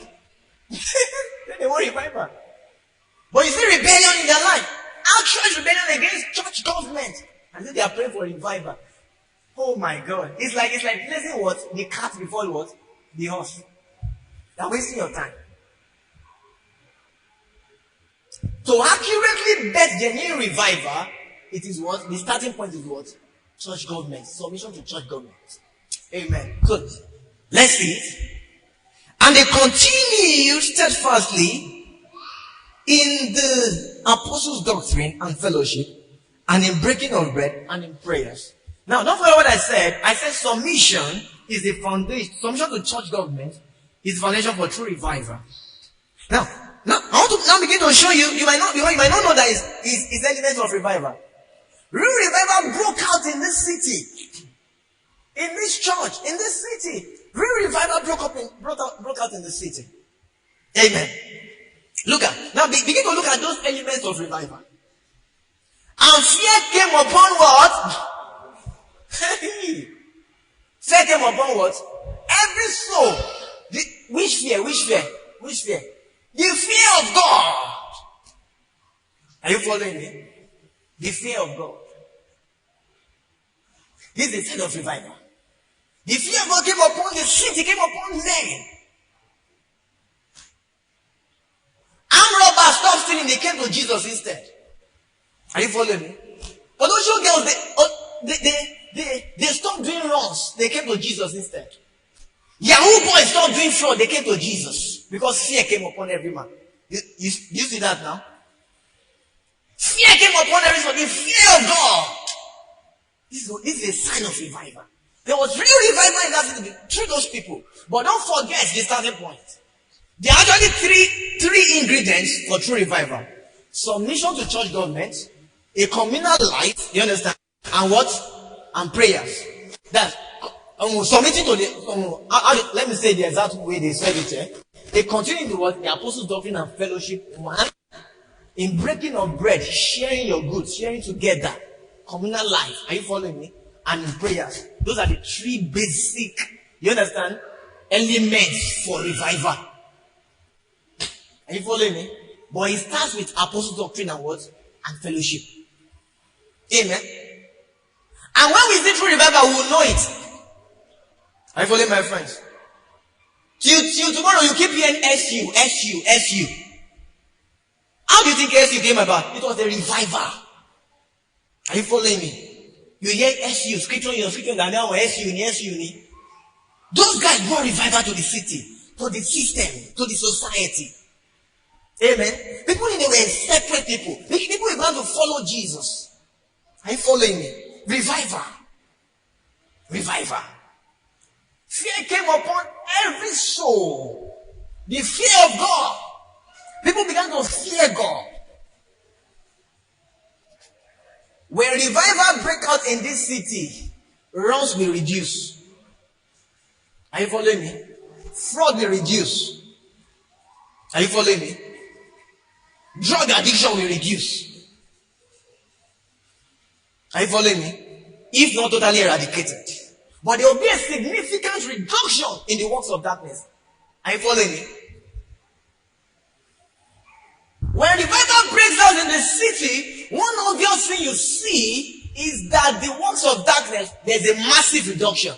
Speaker 1: They want revival. But you see rebellion in their life. Outright rebellion against church government. And then they are praying for revival. Oh my God. It's like placing what? The cat before what? The horse. They're wasting your time. To accurately bet genuine revival, it is what? The starting point is what? Church government. Submission to church government. Amen. So, let's see it. And they continued steadfastly in the apostles' doctrine and fellowship, and in breaking of bread, and in prayers. Now, don't forget what I said. I said submission is the foundation. Submission to church government is the foundation for true revival. Now, I want to now begin to show you. You might not know that is elements of revival. Real revival broke out in this city, in this church, in this city. Real revival broke out in the city. Amen. Look at now. Begin to look at those elements of revival. And fear came upon what? Fear came upon what? Every soul. Which fear? The fear of God. Are you following me? The fear of God. This is the sign of revival. The fear of God came upon the city, came upon men. Armed robbers stopped stealing, they came to Jesus instead. Are you following me? But those young girls, they stopped doing wrongs, they came to Jesus instead. Yahoo boys stopped doing fraud, they came to Jesus. Because fear came upon every man. You see that now? Fear came upon everyone, the fear of God. This is a sign of revival. There was real revival in that city through those people. But don't forget the starting point. There are actually three ingredients for true revival. Submission to church government, a communal life, you understand? And what? And prayers. That submitting to the let me say the exact way they said it. They continue to what? The apostles' doctrine and fellowship. One, in breaking of bread, sharing your goods, sharing together, communal life. Are you following me? And in prayers. Those are the three basic, you understand, elements for revival. Are you following me? But it starts with apostles' doctrine and what? And fellowship. Amen. And when we see true revival, we will know it. Are you following my friends? Till tomorrow, you keep hearing SU. How do you think SU came about? It was a revival. Are you following me? You hear SU, scripture, SU. Those guys brought revival to the city, to the system, to the society. Amen. People in the way, separate people. People were going to follow Jesus. Are you following me? Revival. Fear came upon every soul. The fear of God. People began to fear God. When revival break out in this city, wrongs will reduce. Are you following me? Fraud will reduce. Are you following me? Drug addiction will reduce. Are you following me? If not totally eradicated. But there will be a significant reduction in the works of darkness. Are you following me? When revival breaks out in the city, one obvious thing you see is that the works of darkness, there's a massive reduction.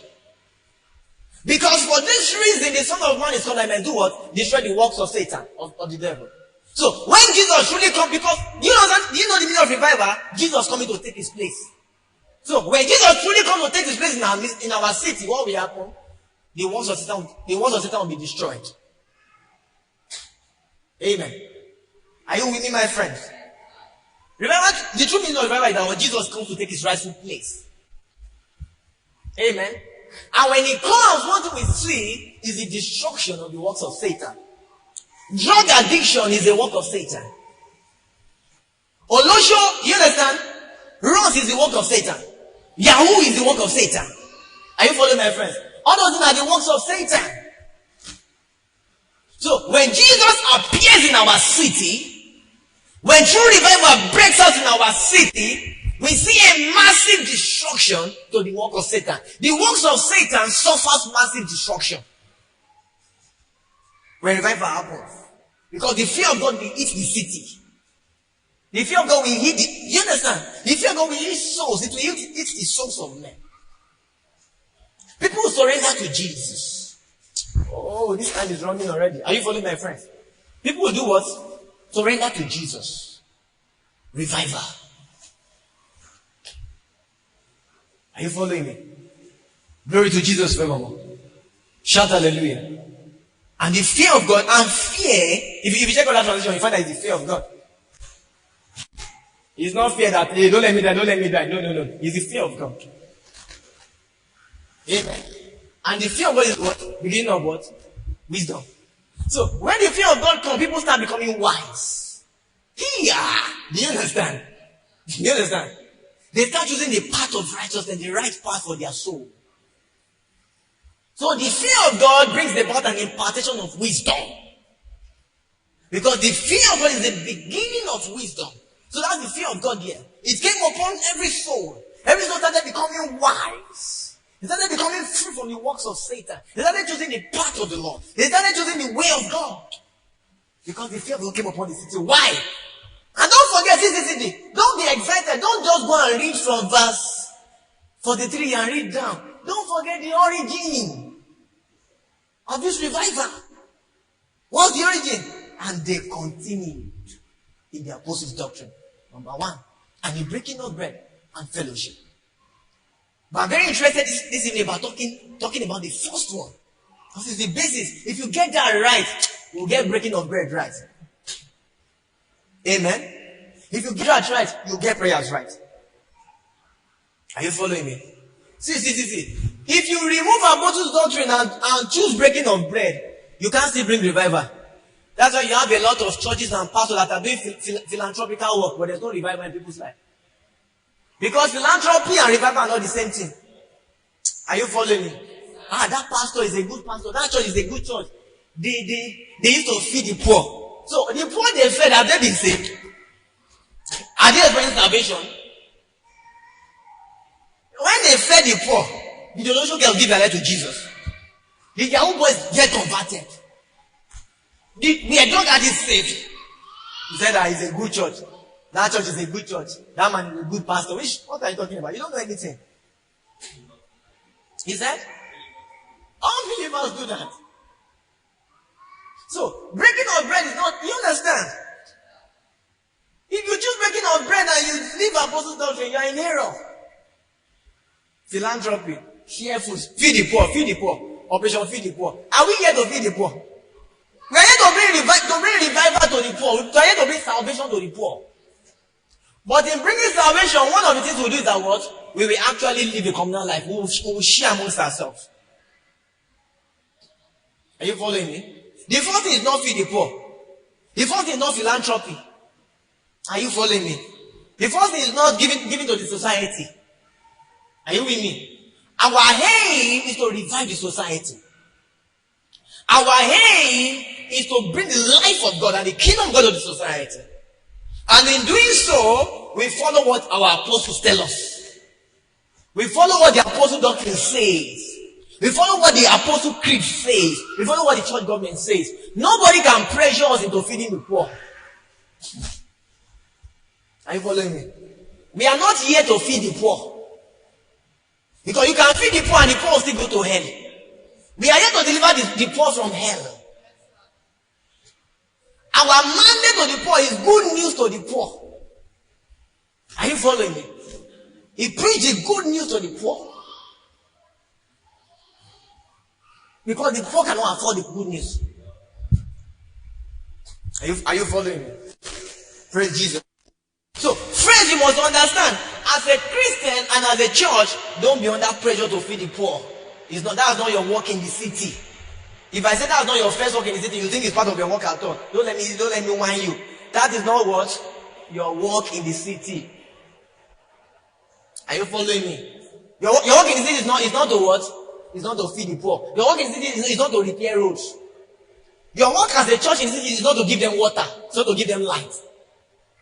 Speaker 1: Because for this reason, the Son of Man is come and do what? Destroy the works of Satan, of the devil. So, when Jesus truly comes, because, you know the meaning of revival? Jesus coming to take his place. So, when Jesus truly comes to take his place in our city, what will happen? The works of Satan will be destroyed. Amen. Are you with me, my friends? Remember, the true meaning of revival is that when Jesus comes to take his rightful place. Amen. And when he comes, what we see is the destruction of the works of Satan. Drug addiction is a work of Satan. Olosho, you understand? Wrongs is the work of Satan. Yahoo is the work of Satan. Are you following my friends? All those things are the works of Satan. So, when Jesus appears in our city, when true revival breaks out in our city, we see a massive destruction to the work of Satan. The works of Satan suffers massive destruction when revival happens. Because the fear of God will eat the city. The fear of God will eat you understand? The fear of God will eat souls. It will eat the souls of men. People will surrender to Jesus. Oh, this time is running already. Are you following my friends? People will do what? Surrender to Jesus. Revival. Are you following me? Glory to Jesus forevermore. Shout hallelujah. And the fear of God, and fear, if you check on that translation, you find that it's the fear of God. It's not fear that, hey, don't let me die, don't let me die. No. It's the fear of God. Amen. And the fear of God is what? Beginning of what? Wisdom. So, when the fear of God comes, people start becoming wise. Yeah. Do you understand? Do you understand? They start choosing the path of righteousness, the right path for their soul. So the fear of God brings about an impartation of wisdom. Because the fear of God is the beginning of wisdom. So that's the fear of God here. It came upon every soul. Every soul started becoming wise. They started becoming free from the works of Satan. They started choosing the path of the Lord. They started choosing the way of God. Because the fear of God came upon the city. Why? And don't forget, see, don't be excited. Don't just go and read from verse 43 and read down. Don't forget the origin of this revival. What's the origin? And they continued in the apostles' doctrine. Number one. And the breaking of bread and fellowship. But I'm very interested this evening about talking about the first one. This is the basis. If you get that right, you'll get breaking of bread right. Amen. If you get that right, you'll get prayers right. Are you following me? See. If you remove apostles' doctrine and choose breaking of bread, you can't still bring revival. That's why you have a lot of churches and pastors that are doing philanthropical work, but there's no revival in people's life. Because philanthropy and revival are not the same thing. Are you following me? That pastor is a good pastor. That church is a good church. They used to feed the poor. So the poor they fed, have they been saved? Are they experiencing salvation? When they fed the poor, the Jolosho girls give their life to Jesus. The Yahoo boys get converted. The drug addict is saved. He said that it's a good church. That church is a good church. That man is a good pastor. What are you talking about? You don't know anything. He said, unbelievers do that. So, breaking of bread is not, you understand? If you choose breaking of bread and you leave apostles' doctrine, you are in error. Philanthropy, share food, feed the poor. Operation feed the poor. Are we here to feed the poor? We are here to bring revival to the poor. We are here to bring salvation to the poor. But in bringing salvation, one of the things we'll do is that what? We will actually live a communal life. We will share amongst ourselves. Are you following me? The first thing is not feed the poor. The first thing is not philanthropy. Are you following me? The first thing is not giving to the society. Are you with me? Our aim is to revive the society. Our aim is to bring the life of God and the kingdom of God to the society. And in doing so, we follow what our apostles tell us. We follow what the apostle doctrine says. We follow what the apostle creed says. We follow what the church government says. Nobody can pressure us into feeding the poor. Are you following me? We are not here to feed the poor. Because you can feed the poor and the poor will still go to hell. We are here to deliver the poor from hell. Our mandate to the poor is good news to the poor. Are you following me? He preached the good news to the poor. Because the poor cannot afford the good news. Are you following me? Praise Jesus. So, friends, you must understand, as a Christian and as a church, don't be under pressure to feed the poor. That's not your work in the city. If I say that's not your first work in the city, you think it's part of your work at all. Don't let me whine you. That is not what? Your work in the city. Are you following me? Your work in the city is not to what? It's not to feed the poor. Your work in the city is not to repair roads. Your work as a church in the city is not to give them water. It's not to give them light.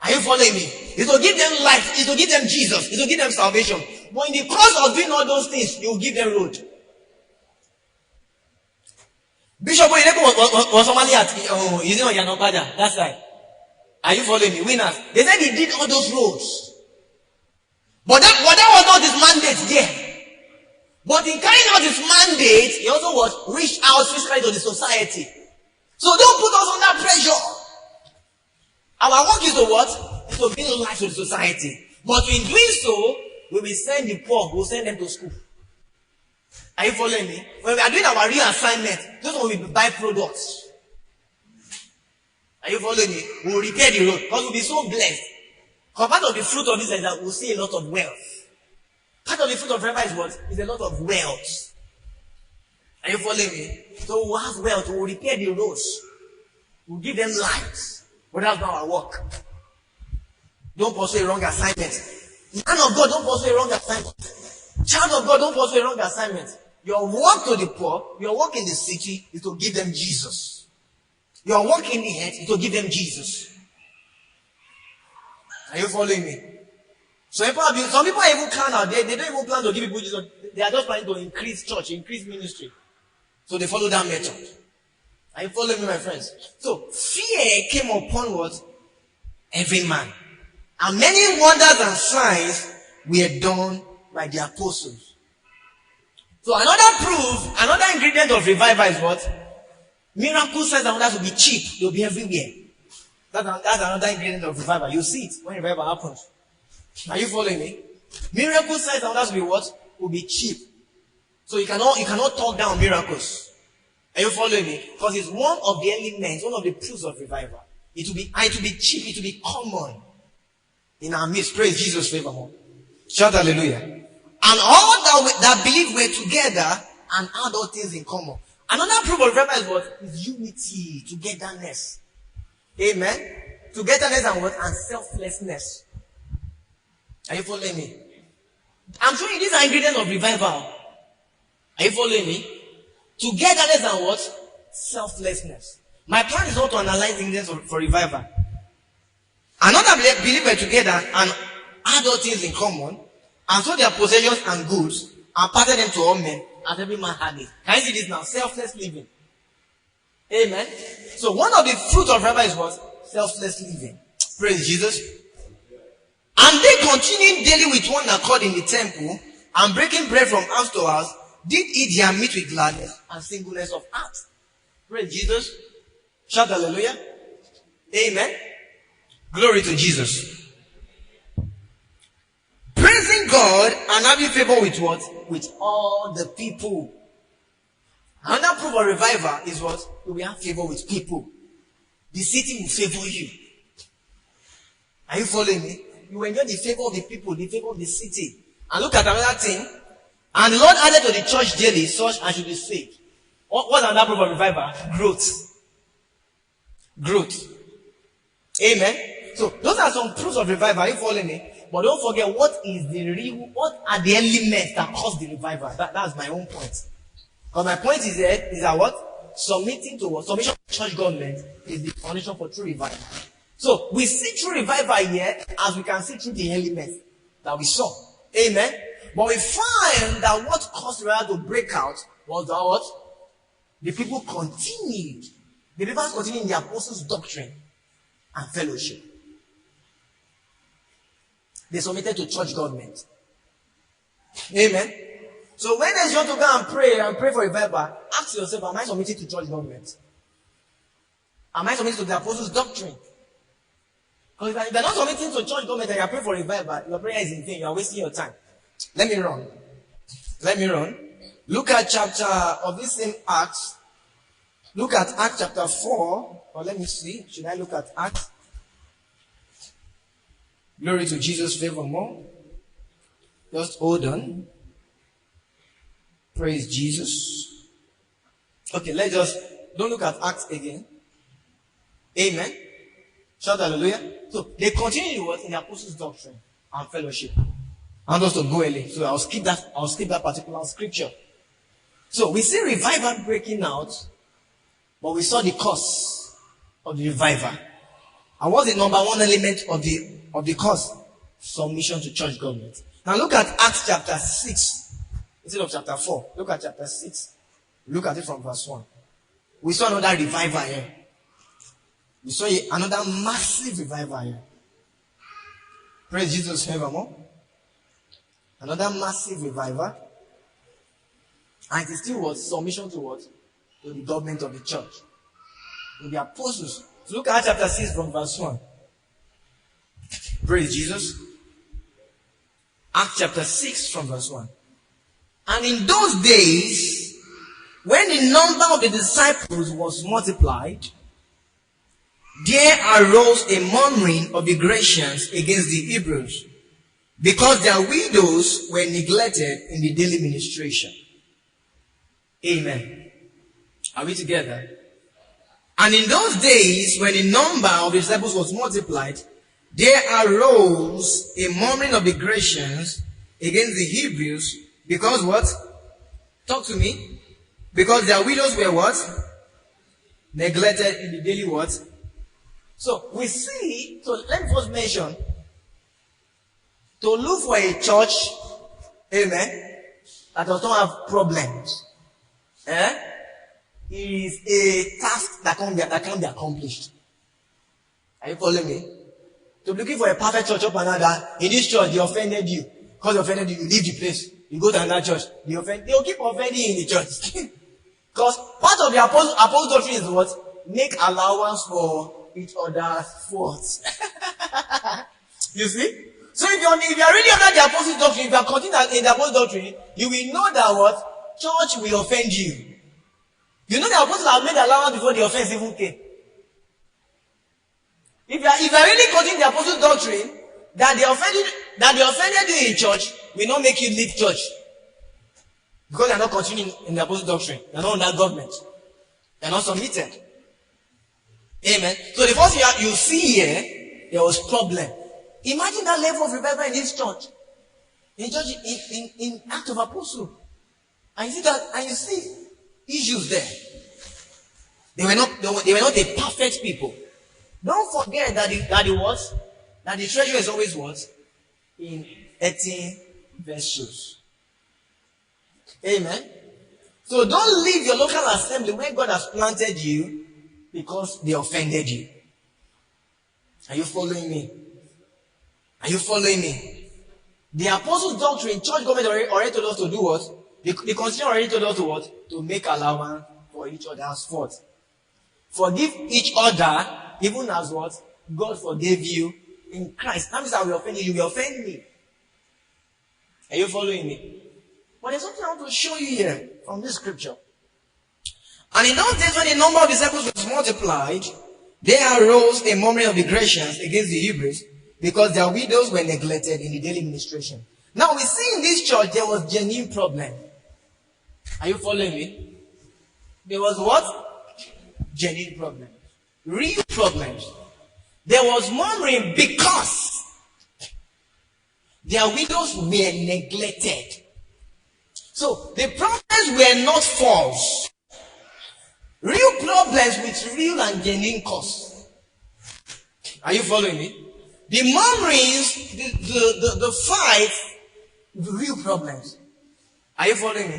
Speaker 1: Are you following me? It's to give them life. It's to give them Jesus. It's to give them salvation. But in the course of doing all those things, you will give them road. Bishop was somebody at Yanopada. That's right. Are you following me? Winners. They said he did all those roads. But that was not his mandate there. But in carrying out his mandate, he also reached out physically to the society. So don't put us under pressure. Our work is to what? Is to bring life to the society. But in doing so, we will send the poor, we'll send them to school. Are you following me? When we are doing our real assignment, those will be byproducts. Are you following me? We will repair the road because we'll be so blessed. Because part of the fruit of this is that we'll see a lot of wealth. Part of the fruit of revival is what? Is a lot of wealth. Are you following me? So we'll have wealth, we'll repair the roads. We'll give them lights. But that's not our work. Don't pursue a wrong assignment. Man of God, don't pursue a wrong assignment. Child of God, don't pursue a wrong assignment. Your work to the poor, your work in the city is to give them Jesus. Your work in the earth is to give them Jesus. Are you following me? So some people are even carnal. They don't even plan to give people Jesus. They are just planning to increase church, increase ministry. So they follow that method. Are you following me, my friends? So fear came upon what? Every man. And many wonders and signs were done by the apostles. So another ingredient of revival is what? Miracles, signs and wonders will be cheap. They'll be everywhere. That's another ingredient of revival. You see it when revival happens. Are you following me? Miracles, signs and wonders will be what? Will be cheap. So you cannot talk down miracles. Are you following me? Because it's one of the elements, one of the proofs of revival. It will be cheap, it will be common in our midst. Praise Jesus forevermore. Shout hallelujah. And all that believe were together and had all things in common. Another proof of revival is what? Is unity, togetherness. Amen. Togetherness and what? And selflessness. Are you following me? I'm showing you these are ingredients of revival. Are you following me? Togetherness and what? Selflessness. My plan is not to analyze ingredients for revival. Another believer together and had all things in common, and so their possessions and goods, and parted them to all men, as every man had it. Can you see this now? Selfless living. Amen. So one of the fruits of revival is what? Selfless living. Praise Jesus. And they continuing daily with one accord in the temple, and breaking bread from house to house, did eat their meat with gladness and singleness of heart. Praise Jesus. Shout hallelujah. Amen. Glory to Jesus. Praising God and having favor with what? With all the people. Another proof of revival is what? We have favor with people. The city will favor you. Are you following me? You enjoy the favor of the people, the favor of the city. And look at another thing. And the Lord added to the church daily such as should be saved. What's another proof of revival? Growth. Growth. Amen. So those are some proofs of revival. Are you following me? But don't forget what are the elements that cause the revival? That's my own point. Because my point is that what? Submission to church government is the foundation for true revival. So we see true revival here as we can see through the elements that we saw. Amen. But we find that what caused revival to break out was that what? The people continued. The believers continued in the apostles' doctrine and fellowship. They submitted to church government. Amen. So when there's you want to go and pray for revival, ask yourself, am I submitted to church government? Am I submitted to the apostles' doctrine? Because if you're not submitting to church government and you're praying for revival, your prayer is in vain. You are wasting your time. Let me run. Look at chapter of this same Acts. Look at Acts chapter 4. Or let me see. Should I look at Acts? Glory to Jesus forevermore. Just hold on. Praise Jesus. Okay, don't look at Acts again. Amen. Shout hallelujah. So they continue what? In the apostles' doctrine and fellowship. I want us to go early. So I'll skip that particular scripture. So we see revival breaking out, but we saw the cause of the revival. And what's the number one element of the cause? Submission to church government. Now look at Acts chapter 6 instead of chapter 4. Look at chapter 6. Look at it from verse 1. We saw another revival here. We saw another massive revival here. Praise Jesus forevermore. Another massive revival. And it still was submission to what? To the government of the church. To the apostles. So look at chapter 6 from verse 1. Praise Jesus. Acts chapter 6 from verse 1. And in those days, when the number of the disciples was multiplied, there arose a murmuring of the Grecians against the Hebrews, because their widows were neglected in the daily ministration. Amen. Are we together? And in those days, when the number of the disciples was multiplied, there arose a murmuring of the Grecians against the Hebrews, because what? Talk to me. Because their widows were what? Neglected in the daily what? So we see, so let me first mention, to look for a church, amen, that does not have problems, is a task that can't be accomplished. Are you following me? To be looking for a perfect church up and down, in this church they offended you. Because they offended you, you leave the place. You go to another church. They'll keep offending you in the church. Because part of the apostle doctrine is what? Make allowance for each other's faults. You see? So if you are really under the apostle doctrine, if you are continuing in the apostle doctrine, you will know that what? Church will offend you. You know the apostles have made allowance before the offense even came. If you are really continuing the apostle doctrine, that they offended you in church will not make you leave church. Because they are not continuing in the apostle doctrine. They are not under government. They are not submitted. Amen. So the first thing you see here, there was problem. Imagine that level of revival in this church. In Act of Apostle. And you see that, and you see issues there. They were not a perfect people. Don't forget that the treasure is always what? In 18 vessels. Amen. So don't leave your local assembly where God has planted you because they offended you. Are you following me? Are you following me? The apostles' doctrine, church government already told us to do what? The constitution already told us to what? To make allowance for each other's fault. Forgive each other, even as what? God forgave you in Christ. That means I will offend you, you will offend me. Are you following me? But there's something I want to show you here from this scripture. And in those days when the number of disciples was multiplied, there arose a murmuring of the Grecians against the Hebrews, because their widows were neglected in the daily ministration. Now we see in this church there was genuine problem. Are you following me? There was what? Genuine problem. Real problems. There was murmuring because their widows were neglected. So the problems were not false. Real problems with real and genuine cause. Are you following me? The murmurings, the fights, the real problems. Are you following me?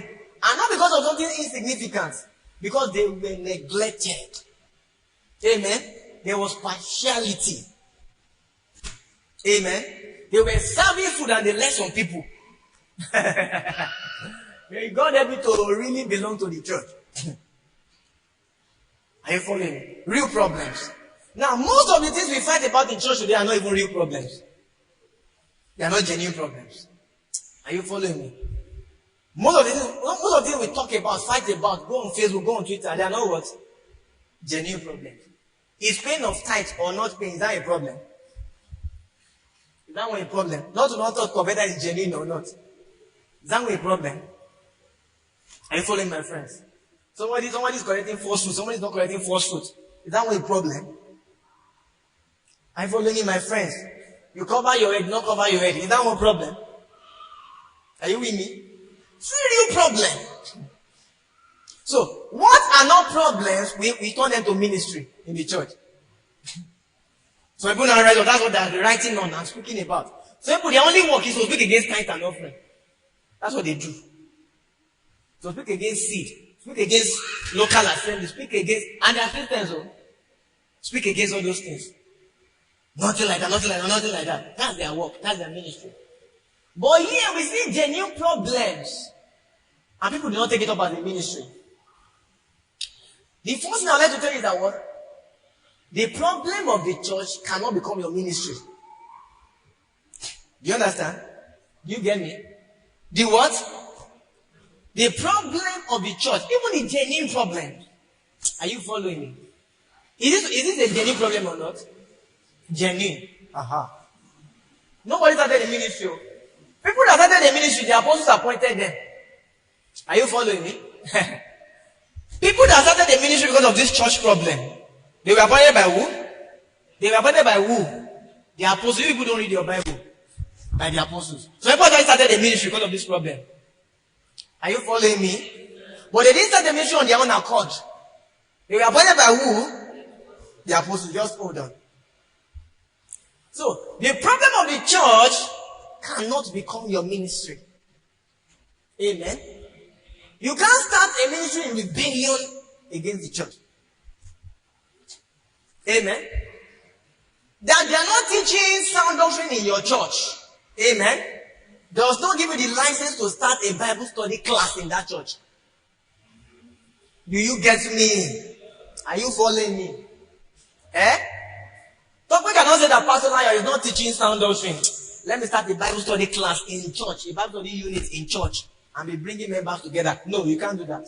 Speaker 1: And not because of something insignificant. Because they were neglected. Amen. There was partiality. Amen. They were serving food and they let some people. God help me to really belong to the church. Are you following me? Real problems. Now, most of the things we fight about in church today are not even real problems. They are not genuine problems. Are you following me? Most of the things we talk about, fight about, go on Facebook, go on Twitter, they are not what? Genuine problems. Is paying of tithe or not paying, is that a problem? Is that one a problem? Not to not talk whether it's genuine or not. Is that one a problem? Are you following my friends? Somebody is collecting false fruit, somebody is not collecting false fruit. Is that one a problem? Are you following me, my friends? You cover your head, not cover your head. Is that one problem? Are you with me? It's a real problem. So, what are not problems? We turn them to ministry in the church. So people now write, that's what they're writing on and speaking about. So people, their only work is to speak against tithe and offering. That's what they do. So speak against seed, speak against local assembly, speak against, and their Christians, speak against all those things. Nothing like that, nothing like that, nothing like that. That's their work, that's their ministry. But here we see genuine problems. And people do not take it up as a ministry. The first thing I'd like to tell you is that what? The problem of the church cannot become your ministry. Do you understand? Do you get me? The what? The problem of the church, even the genuine problem. Are you following me? Is this a genuine problem or not? Genuine. Nobody started the ministry. People that started the ministry, the apostles appointed them. Are you following me? People that started the ministry because of this church problem, they were appointed by who? They were appointed by who? The apostles. You people don't read your Bible. By the apostles. So people that started the ministry because of this problem. Are you following me? But they didn't start the ministry on their own accord. They were appointed by who? The apostles. Just hold on. So, the problem of the church cannot become your ministry. Amen. You can't start a ministry in rebellion against the church. Amen. That they are not teaching sound doctrine in your church. Amen. Does not give you the license to start a Bible study class in that church. Do you get me? Are you following me? Talk, we cannot say that Pastor Liar is not teaching sound doctrine. Let me start a Bible study class in church, a Bible study unit in church, and be bringing members together. No, you can't do that.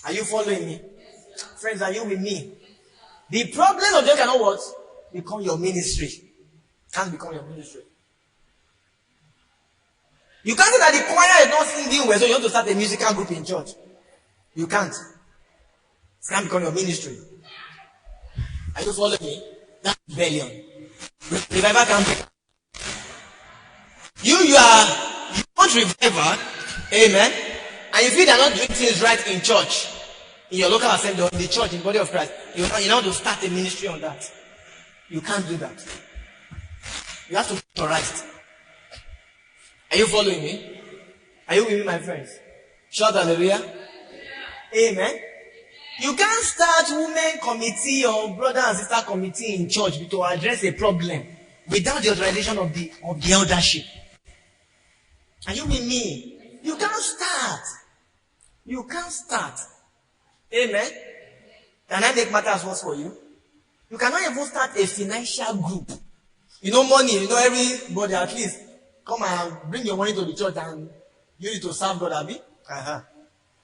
Speaker 1: Are you following me? Friends, are you with me? The problem of them cannot what? Become your ministry. Can't become your ministry. You can't say that the choir is not singing well, so you want to start a musical group in church. You can't. It can't become your ministry. Are you following me? That's rebellion. Revival can't be. You want revival, amen, and you feel they're not doing things right in church, in your local assembly, in the church, in the body of Christ. You know to start a ministry on that. You can't do that. You have to be authorized. Are you following me? Are you with me, my friends? Shout hallelujah. Amen. You can't start women committee or brother and sister committee in church to address a problem without the authorization of the eldership. Are you with me? You can't start. You can't start. Amen. Can I make matters worse for you? You cannot even start a financial group. You know money, everybody at least come and bring your money to the church and use it to serve God, Abi.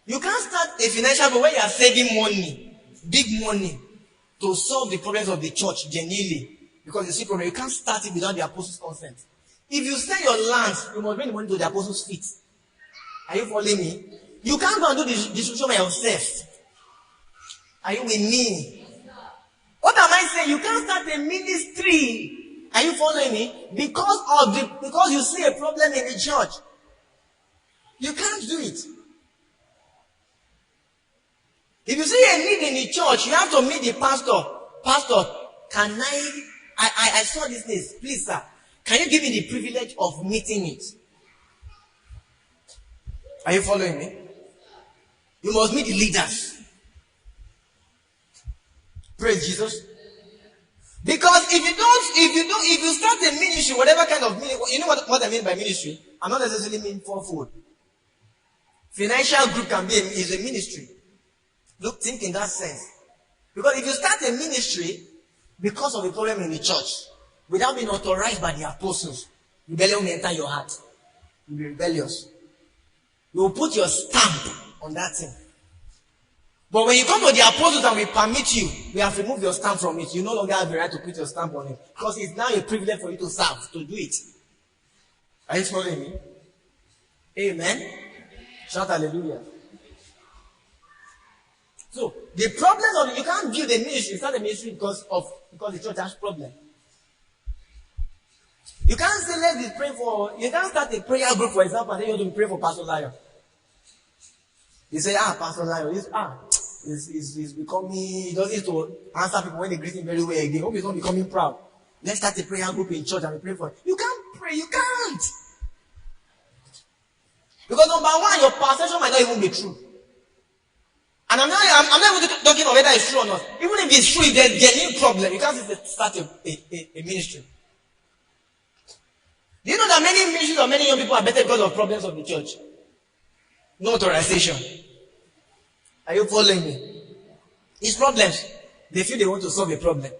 Speaker 1: You can't start a financial group where you are saving money, big money, to solve the problems of the church genuinely. Because you see problem, you can't start it without the apostles' consent. If you sell your lands, you must bring the money to the apostles' feet. Are you following me? You can't go and do the distribution by yourself. Are you with me? What am I saying? You can't start a ministry. Are you following me? Because you see a problem in the church. You can't do it. If you see a need in the church, you have to meet the pastor. Pastor, can I saw this need. Please, sir, can you give me the privilege of meeting it? Are you following me? You must meet the leaders. Praise Jesus. Because if you start a ministry, whatever kind of ministry, you know what I mean by ministry? I'm not necessarily mean for food. Financial group is a ministry. Look, think in that sense. Because if you start a ministry because of a problem in the church, without being authorized by the apostles, rebellion will enter your heart. You'll be rebellious. You will put your stamp on that thing. But when you come to the apostles and we permit you, we have removed your stamp from it. You no longer have the right to put your stamp on it. Because it's now a privilege for you to serve, to do it. Are you following me? Amen. Shout hallelujah. So, the problem of you can't build a ministry, start a ministry because the church has problem. You can't say let's be praying you can't start a prayer group, for example, and then you want to pray for Pastor Lion. You say, Pastor Lion, he's becoming, he doesn't need to answer people when they greet him very well again. Hope he's not becoming proud. Let's start a prayer group in church and we pray for him. You can't pray, you can't. Because number one, your perception might not even be true. And I'm not even talking about whether it's true or not. Even if it's true, if there's a genuine problem, you can't start a ministry. Do you know that many ministries or many young people are better because of problems of the church? No authorization. Are you following me? It's problems. They feel they want to solve a problem.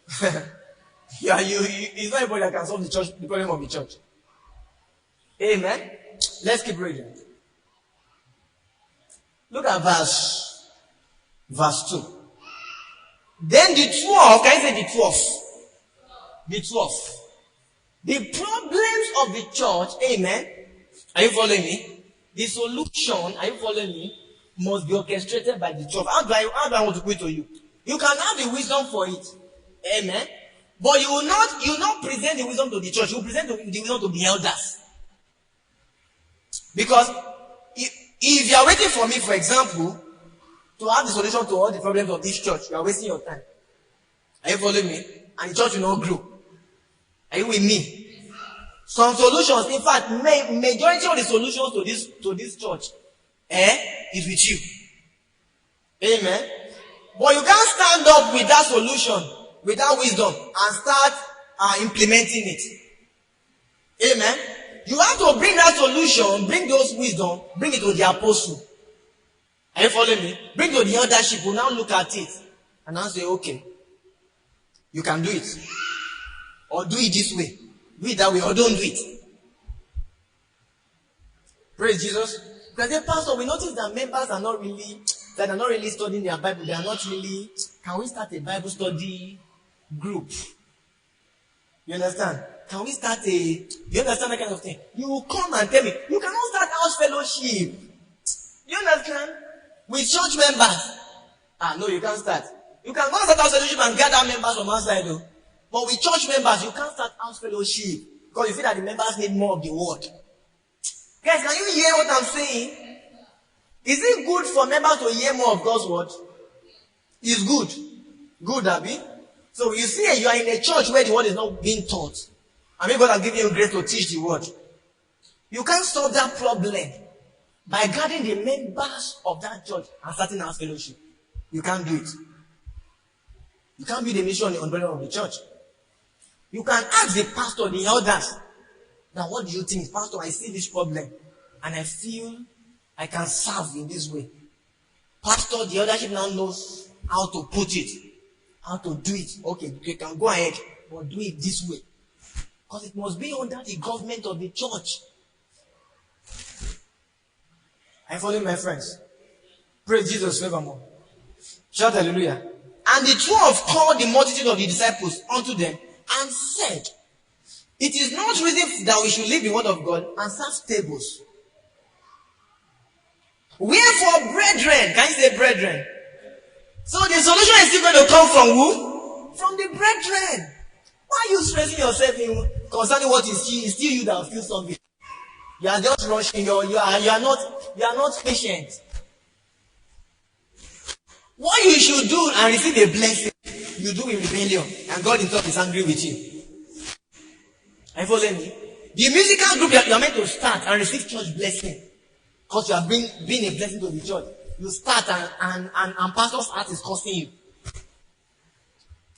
Speaker 1: It's not everybody that can solve the problem of the church. Amen. Let's keep reading. Look at verse 2. Then the 12, can you say the 12? The 12. The problems of the church, amen. Are you following me? The solution, are you following me? Must be orchestrated by the 12. How do I want to put it to you? You can have the wisdom for it. Amen. But you will not present the wisdom to the church. You will present the wisdom to the elders. Because if you are waiting for me, for example, to have the solution to all the problems of this church, you are wasting your time. Are you following me? And the church will not grow. Are you with me? Some solutions, in fact, majority of the solutions to this church is with you. Amen. But you can't stand up with that solution, with that wisdom, and start implementing it. Amen. You have to bring that solution, bring those wisdom, bring it to the apostle. Are you following me? Bring to the eldership, who now look at it and now say, okay, you can do it. Or do it this way. Do it that way, or don't do it. Praise Jesus. Because the pastor, we notice that members are not really studying their Bible. They are not really. Can we start a Bible study group? You understand? Can we start you understand that kind of thing? You will come and tell me, you cannot start house fellowship. You understand? With church members. No, you can't start. You can go start house fellowship and gather members from outside though. But with church members, you can't start house fellowship. Because you feel that the members need more of the word. Guys, can you hear what I'm saying? Is it good for members to hear more of God's word? It's good. Good, Abby. So you see, you are in a church where the word is not being taught. I mean, God has given you grace to teach the word. You can't solve that problem by gathering the members of that church and starting house fellowship. You can't do it. You can't be the mission on the umbrella of the church. You can ask the pastor, the elders, now what do you think? Pastor, I see this problem and I feel I can serve in this way. Pastor, the eldership now knows how to put it, how to do it. Okay, you can go ahead, but do it this way. Because it must be under the government of the church. I follow my friends. Praise Jesus forevermore. Shout hallelujah. And the 12 called the multitude of the disciples unto them and said, it is not reason that we should leave the word of God and serve tables. Wherefore, brethren, can you say brethren? So the solution is still going to come from who? From the brethren. Why are you stressing yourself concerning what is still you that will feel something? You are just rushing. You are not patient. What you should do and receive a blessing, you do in rebellion, and God himself is angry with you. Are you following me? The musical group you are meant to start and receive church blessing, because you are being a blessing to the church. You start and pastor's heart is costing you.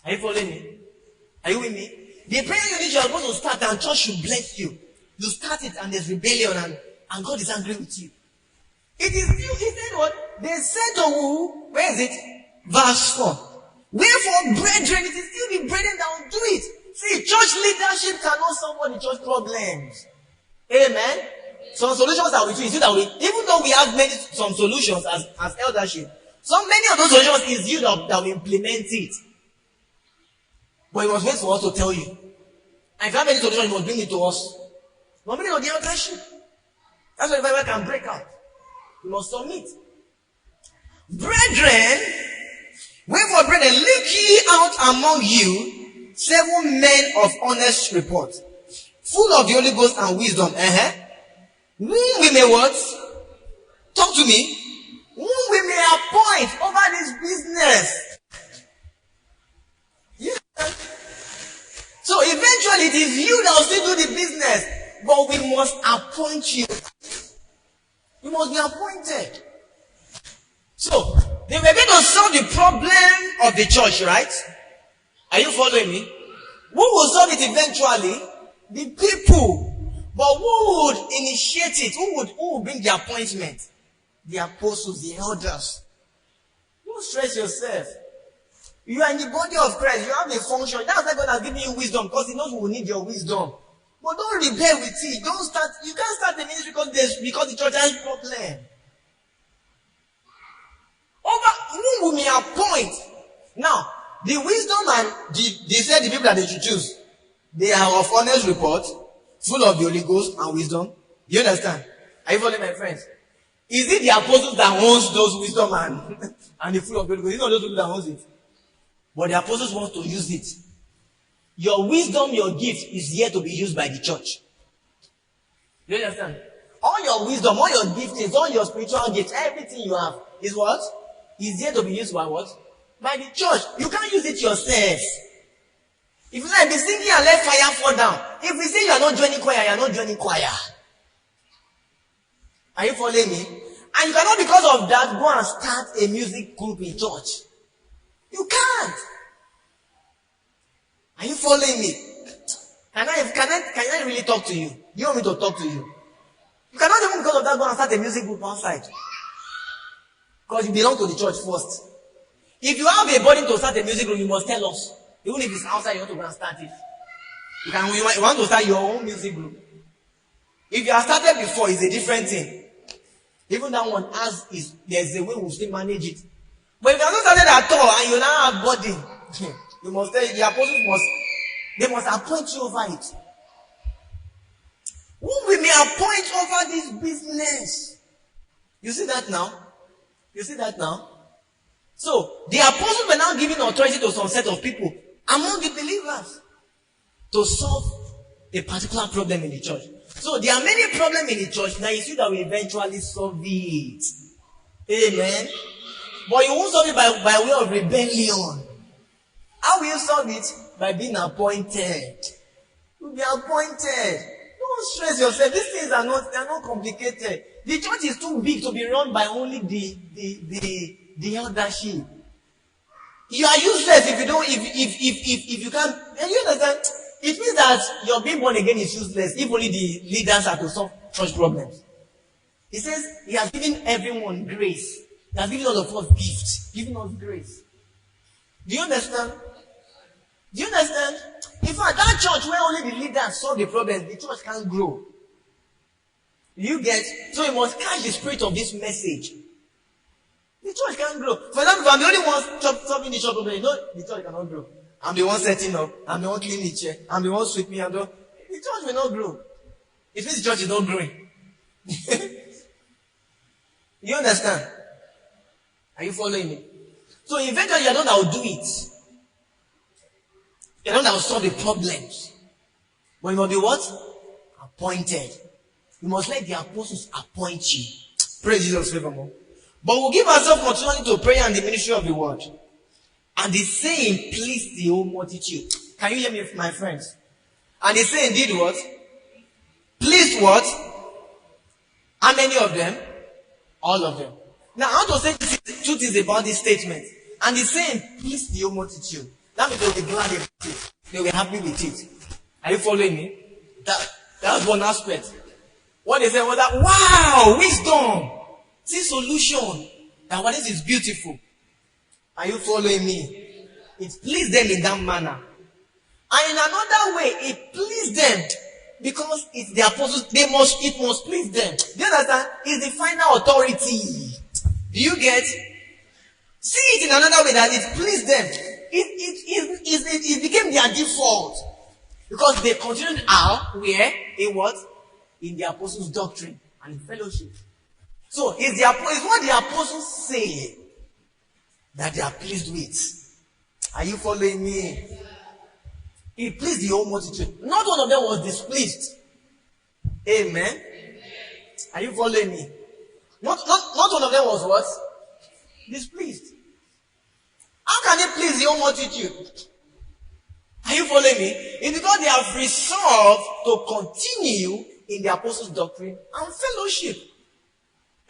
Speaker 1: Are you following me? Are you with me? The prayer unit you are supposed to start and church should bless you. You start it and there's rebellion and God is angry with you. It is still, he said what? They said to who? Where is it? Verse 4. Wherefore, brethren, it is still the brethren that will do it. See, church leadership cannot solve all the church problems. Amen. Some solutions are with you. Even though we have some solutions as eldership, so many of those solutions is you that will implement it. But it was meant for us to tell you. And if you have any solution, you must bring it to us. Not bring it to the eldership. That's why the Bible can break out. You must submit. Brethren, wherefore, brethren, look ye out among you 7 men of honest report, full of the Holy Ghost and wisdom. Whom we may what? Talk to me. Whom we may appoint over this business. Yeah. So eventually it is you that will still do the business. But we must appoint you. You must be appointed. So, they were going to solve the problem of the church, right? Are you following me? Who will solve it eventually? The people. But who would initiate it? Who would bring the appointment? The apostles, the elders. Don't stress yourself. You are in the body of Christ. You have a function. That's why God has given you wisdom, because He knows we will need your wisdom. But don't rebel with it. You can't start the ministry because the church has a problem. we may appoint. Now, the wisdom and they said the people that they should choose, they are of honest report, full of the Holy Ghost and wisdom. You understand? Are you following my friends? Is it the apostles that owns those wisdom and the full of the Holy Ghost? It's not those people that owns it. But the apostles want to use it. Your wisdom, your gift is here to be used by the church. You understand? All your wisdom, all your giftings, all your spiritual gifts, everything you have is what? Is here to be used by what? By the church. You can't use it yourself. If you like be singing and let fire fall down. If we say you are not joining choir, you are not joining choir. Are you following me? And you cannot, because of that, go and start a music group in church. You can't. Are you following me? Can I really talk to you? You want me to talk to you? You cannot even, because of that, go and start a music group outside. Because you belong to the church first. If you have a burden to start a music group, you must tell us. Even if it's outside, you want to go and start it. You want to start your own music group. If you have started before, it's a different thing. Even that one there's a way we still manage it. But if you have not started at all and you now have burden, you must tell the apostles must appoint you over it. Who we may appoint over this business? You see that now? You see that now? So, the apostles were now giving authority to some set of people among the believers to solve a particular problem in the church. So, there are many problems in the church. Now, you see that we eventually solve it. Amen. But you won't solve it by way of rebellion. How will you solve it? By being appointed. You'll be appointed. Don't stress yourself. These things they're not complicated. The church is too big to be run by only the eldership. You are useless if you can't. And you understand? It means that your being born again is useless if only the leaders are to solve church problems. He says he has given everyone grace. He has given all of us gifts. Giving us grace. Do you understand? Do you understand? In fact, that church where only the leaders solve the problems, the church can't grow. You get? So you must catch the spirit of this message. The church can't grow. For example, if I'm the only one solving the church problem, you know, the church cannot grow. I'm the one setting up. I'm the one cleaning the chair. I'm the one sweeping. The church will not grow. It means the church is not growing. You understand? Are you following me? So eventually you're the one that will do it. You're the one that will solve the problems. But you must be what? Appointed. You must let the apostles appoint you. Praise Jesus forevermore. But we'll give ourselves continually to prayer and the ministry of the word. And the saying pleased the whole multitude. Can you hear me, my friends? And the saying did what? Pleased what? How many of them? All of them. Now I want to say two things about this statement. And the saying pleased the whole multitude. That means they'll be glad about it. They'll be happy with it. Are you following me? That's one aspect. What they said was that, wow, wisdom. See solution. That what is beautiful. Are you following me? It pleased them in that manner. And in another way, it pleased them because it's the apostles. It must please them. Do you understand? It's the final authority. Do you get? See it in another way that it pleased them. It became their default because they continued out where it was in the apostles' doctrine and in fellowship. So it's what the apostles say that they are pleased with. Are you following me? It pleased the whole multitude. Not one of them was displeased. Amen. Are you following me? Not one of them was what? Displeased. How can it please the whole multitude? Are you following me? It's because they have resolved to continue in the apostles' doctrine and fellowship.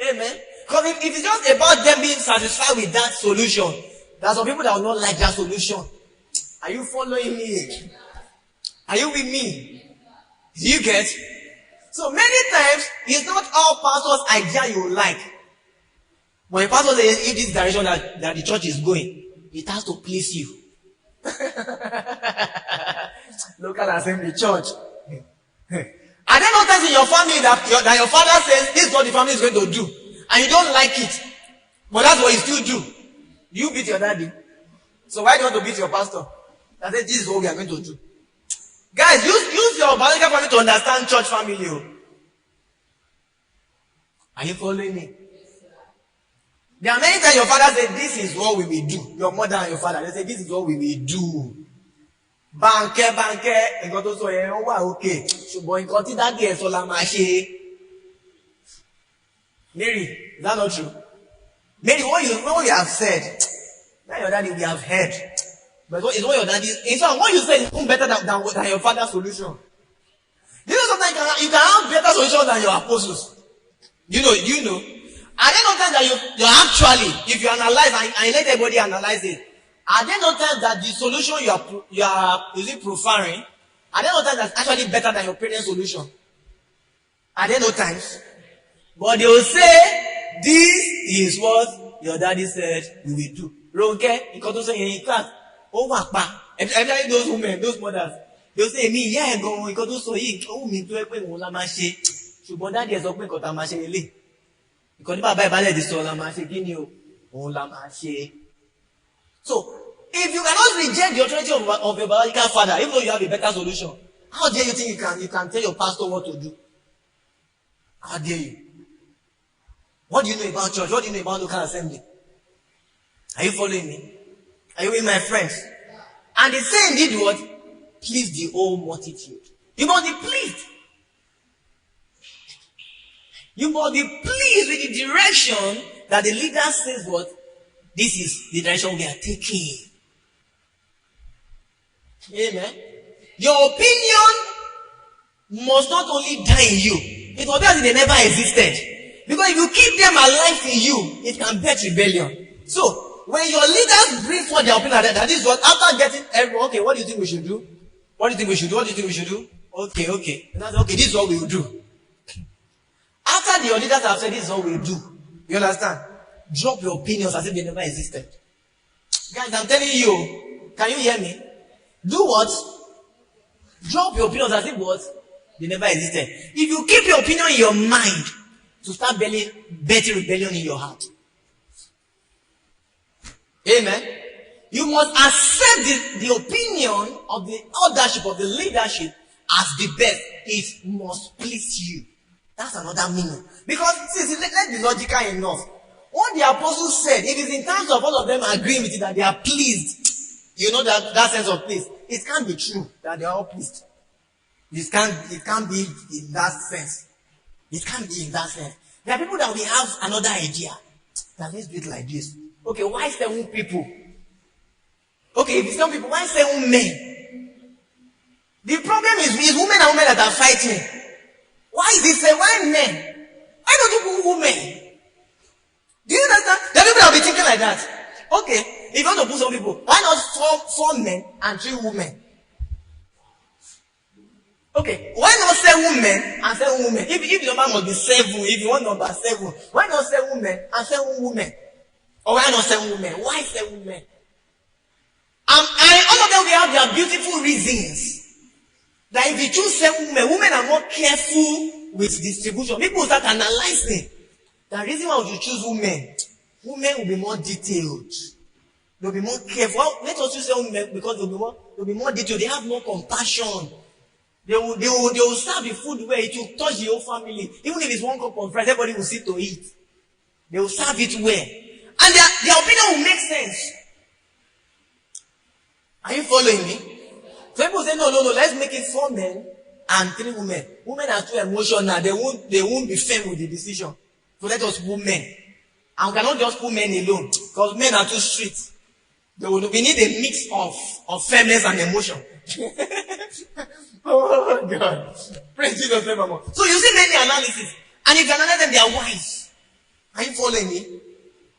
Speaker 1: Amen. Because if it's just about them being satisfied with that solution, there are some people that will not like that solution. Are you following me? Are you with me? Do you get? So many times, it's not all pastors' idea you like. When a pastor says, in this direction that the church is going, it has to please you. Local assembly church. Are there no times in your family that your father says, this is what the family is going to do, and you don't like it, but that's what you still do? You beat your daddy. So why do you want to beat your pastor? I said, this is what we are going to do. Guys, use your biological family to understand church family. Oh. Are you following me? There are many times your father said, this is what we will do. Your mother and your father, they say, this is what we will do. Banke, nǹkan tó sọ yẹn ó wà okay. Ṣùgbọ́n nǹkan tí daddy ẹ̀ sọ la máa ṣe. Mary, is that not true? Mary, what you have said, that your daddy we have heard. But it's what your daddy, in fact, what you said is even better than your father's solution. You know sometimes you can have better solution than your apostles. You know. Are there no times that you actually, if you analyze and let everybody analyze it, are there no times that the solution you are preferring, are there no times that's actually better than your parents' solution? Are there no times? But they will say, this is what your daddy said we will do. Ronke, nǹkan tó sọ yẹn in class, ó wà pa. Especially those women, those mothers. They will say, me, yeah, go, nǹkan tó sọ yìí, ó mi tó ẹ pé òun la máa ṣe. Ṣùgbọ́n daddy ẹ sọ pé nǹkan tá máa ṣe lélẹ̀. Nǹkan tí bàbá ìbálẹ̀ ti sọ la máa ṣe kí ni o? Òun la máa ṣe. So, if you cannot reject the authority of your biological father, even though you have a better solution, how dare you think you can tell your pastor what to do? How dare you? What do you know about church? What do you know about local assembly? Are you following me? Are you with my friends? And the saying did what? Please the whole multitude. You must be pleased. You must be pleased with the direction that the leader says what? This is the direction we are taking. Amen. Your opinion must not only die in you. It was as if they never existed. Because if you keep them alive in you, it can bet rebellion. So, when your leaders bring forth their opinion, that is what, after getting everyone, okay, what do you think we should do? What do you think we should do? What do you think we should do? Okay. And that's okay, this is what we will do. After the leaders have said this is what we will do, you understand? Drop your opinions as if they never existed. Guys, I'm telling you, can you hear me? Do what? Drop your opinions as if what? They never existed. If you keep your opinion in your mind, to start betting rebellion in your heart. Amen. You must accept the opinion of the eldership, of the leadership as the best. It must please you. That's another meaning. Because, see, let's be logical enough. What the apostles said, if it's in terms of all of them agreeing with it, that they are pleased, you know that sense of please, it can't be true that they are all pleased. It can't be in that sense. It can't be in that sense. There are people that will have another idea. That let's do it like this. Okay, why 7 people? Okay, if it's 7 people, why 7 men? The problem is women and women that are fighting. Why is it say why men? Why don't you put women? Do you understand? There are people that will be thinking like that. Okay, if you want to put some people, why not 4 men and 3 women? Okay, why not 7 men and 7 women? If the number must be 7, if you want number 7, why not 7 men and 7 women? Or why not 7 women? Why 7 men? And all of them will have their beautiful reasons. That if you choose 7 women are more careful with distribution. People will start analyzing. The reason why you choose women will be more detailed. They'll be more careful. Well, let us choose 7 women because they'll be more detailed. They have more compassion. They will serve the food where it will touch the whole family. Even if it's 1 cup of rice, everybody will sit to eat. They will serve it well. And their opinion will make sense. Are you following me? So people say, no, let's make it 4 men and 3 women. Women are too emotional. They won't be firm with the decision. So let us put men. And we cannot just put men alone. Because men are too strict. We need a mix of firmness and emotion. Oh God. Praise Jesus forevermore. So you see many analysis. And if you analyze them, they are wise. Are you following me?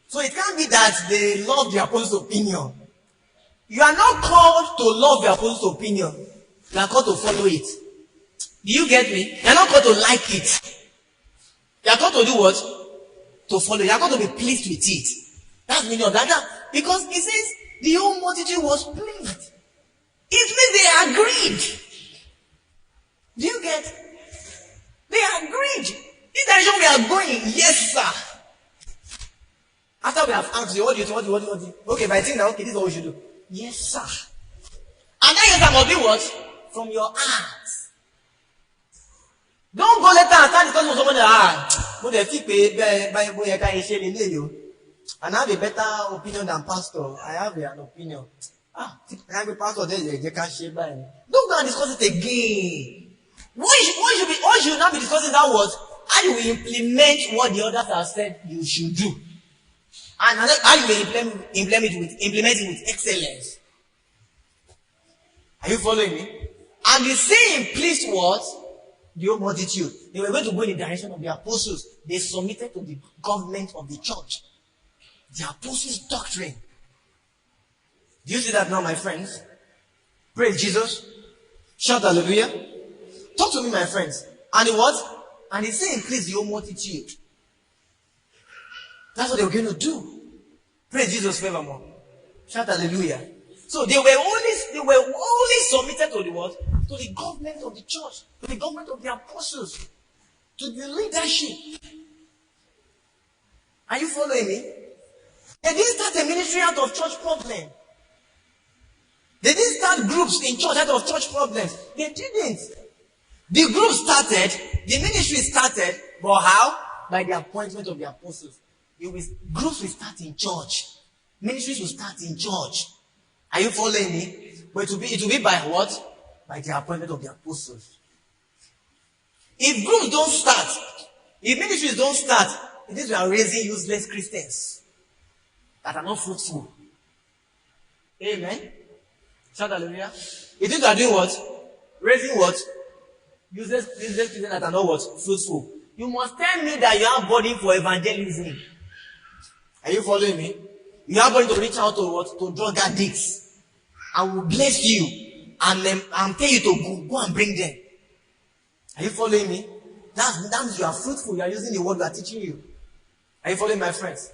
Speaker 1: So it can't be that they love the apostle's opinion. You are not called to love the apostle's opinion. You are called to follow it. Do you get me? You are not called to like it. You are called to do what? To follow. You are called to be pleased with it. That's the meaning of that. Because it says the whole multitude was pleased. It means they agreed. Do you get? They agreed. This direction we are going, yes, sir. After after we have asked you, what do you think? What do you think? Okay, but I think that, okay, this is what we should do. Yes, sir. And that answer must be what? From your heart. Don't go later and start discussing with someone and I have a better opinion than pastor. I have an opinion. I have a pastor there, they can't share by me. Don't go and discuss it again. What should not be discussing that was how you will implement what the others have said you should do. And how you will implement it with excellence. Are you following me? And the saying pleased what? The whole multitude. They were going to go in the direction of the apostles. They submitted to the government of the church. The apostles' doctrine. Do you see that now, my friends? Praise Jesus. Shout hallelujah. Talk to me, my friends. And it what? And it's saying please the whole multitude. That's what they were going to do. Praise Jesus forevermore. Shout hallelujah. So they were only submitted to the what? To the government of the church, to the government of the apostles, to the leadership. Are you following me? They didn't start a ministry out of church problem. They didn't start groups in church out of church problems. They didn't. The group started, the ministry started, but how? By the appointment of the apostles. Groups will start in church. Ministries will start in church. Are you following me? But it will be by what? By the appointment of the apostles. If groups don't start, if ministries don't start, it means we are raising useless Christians that are not fruitful. Amen. Shout hallelujah. It means we are doing what? Raising what? Useless Christians that are not what? Fruitful. You must tell me that you have body for evangelism. Are you following me? You have body to reach out to what? To drug addicts. I will bless you and tell you to go and bring them. Are you following me? That means you are fruitful. You are using the word we are teaching you. Are you following my friends?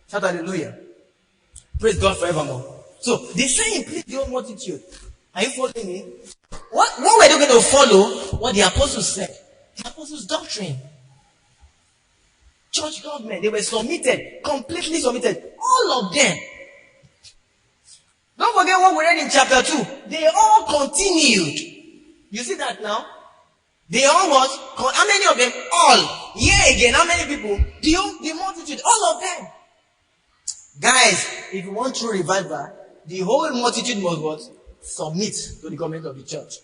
Speaker 1: Shout hallelujah. Praise God forevermore. So they say please the whole multitude. Are you following me? What were they going to follow? What the apostles said. The apostles' doctrine. Church government. They were submitted. Completely submitted. All of them. Don't forget what we read in chapter 2. They all continued. You see that now? They all what? How many of them? All. Yeah, again, how many people? The multitude. All of them. Guys, if you want true revival, the whole multitude must what? Submit to the government of the church.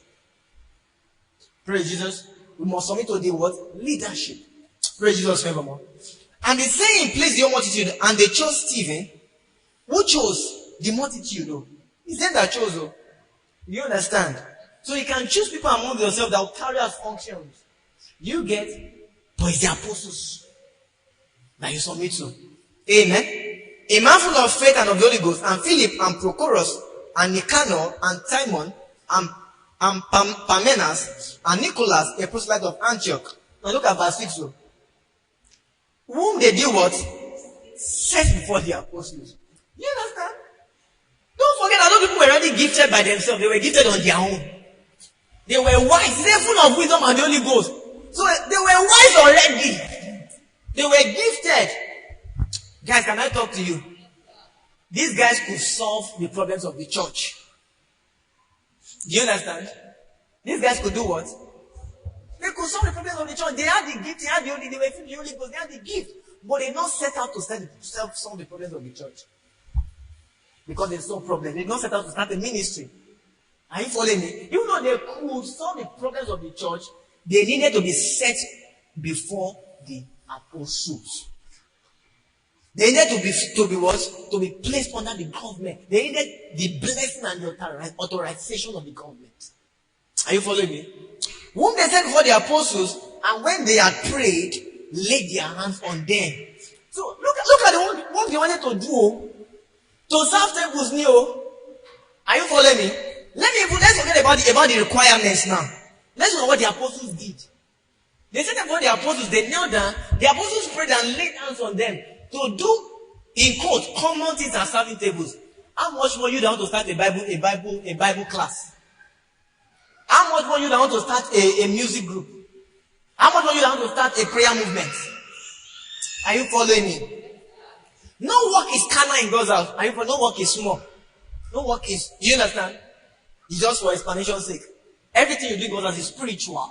Speaker 1: Praise Jesus. We must submit to the what? Leadership. Praise Jesus forevermore. And the saying pleased the whole multitude, and they chose Stephen. Who chose? The multitude, though. It's them that chose, though. You understand? So you can choose people among yourself that will carry out functions. You get, but it's the apostles that you submit to. Amen. A man full of faith and of the Holy Ghost, and Philip and Prochorus and Nicanor and Timon and Parmenas and Nicholas, a proselyte of Antioch. Now look at verse 6. So. Whom they did what? Set before the apostles. You understand? Don't forget that those people were already gifted by themselves. They were gifted on their own. They were wise. They were full of wisdom and the Holy Ghost. So they were wise already. They were gifted. Guys, can I talk to you? These guys could solve the problems of the church. Do you understand? These guys could do what? They could solve the problems of the church. They had the gift. They were filled with the Holy Ghost. They had the gift. But they not set out to solve the problems of the church. Because there's no problem. They did not set out to start a ministry. Are you following me? Even though they could solve the problems of the church, they needed to be set before the apostles. They needed to be what? To be placed under the government. They needed the blessing and the authorization of the government. Are you following me? Whom they set before the apostles, and when they had prayed, laid their hands on them. So look at what they wanted to do. To serve tables new. Are you following me? Let's forget about the requirements now. Let's look at what the apostles did. They said about the apostles, they knelt down, the apostles prayed and laid hands on them to do, in quote, common things and serving tables. How much more you don't want to start a Bible class? How much more you don't want to start a music group? How much more you don't want to start a prayer movement? Are you following me? No work is carnal in God's house. And no work is small. No work is, you understand? It's just for explanation's sake. Everything you do in God's house is spiritual.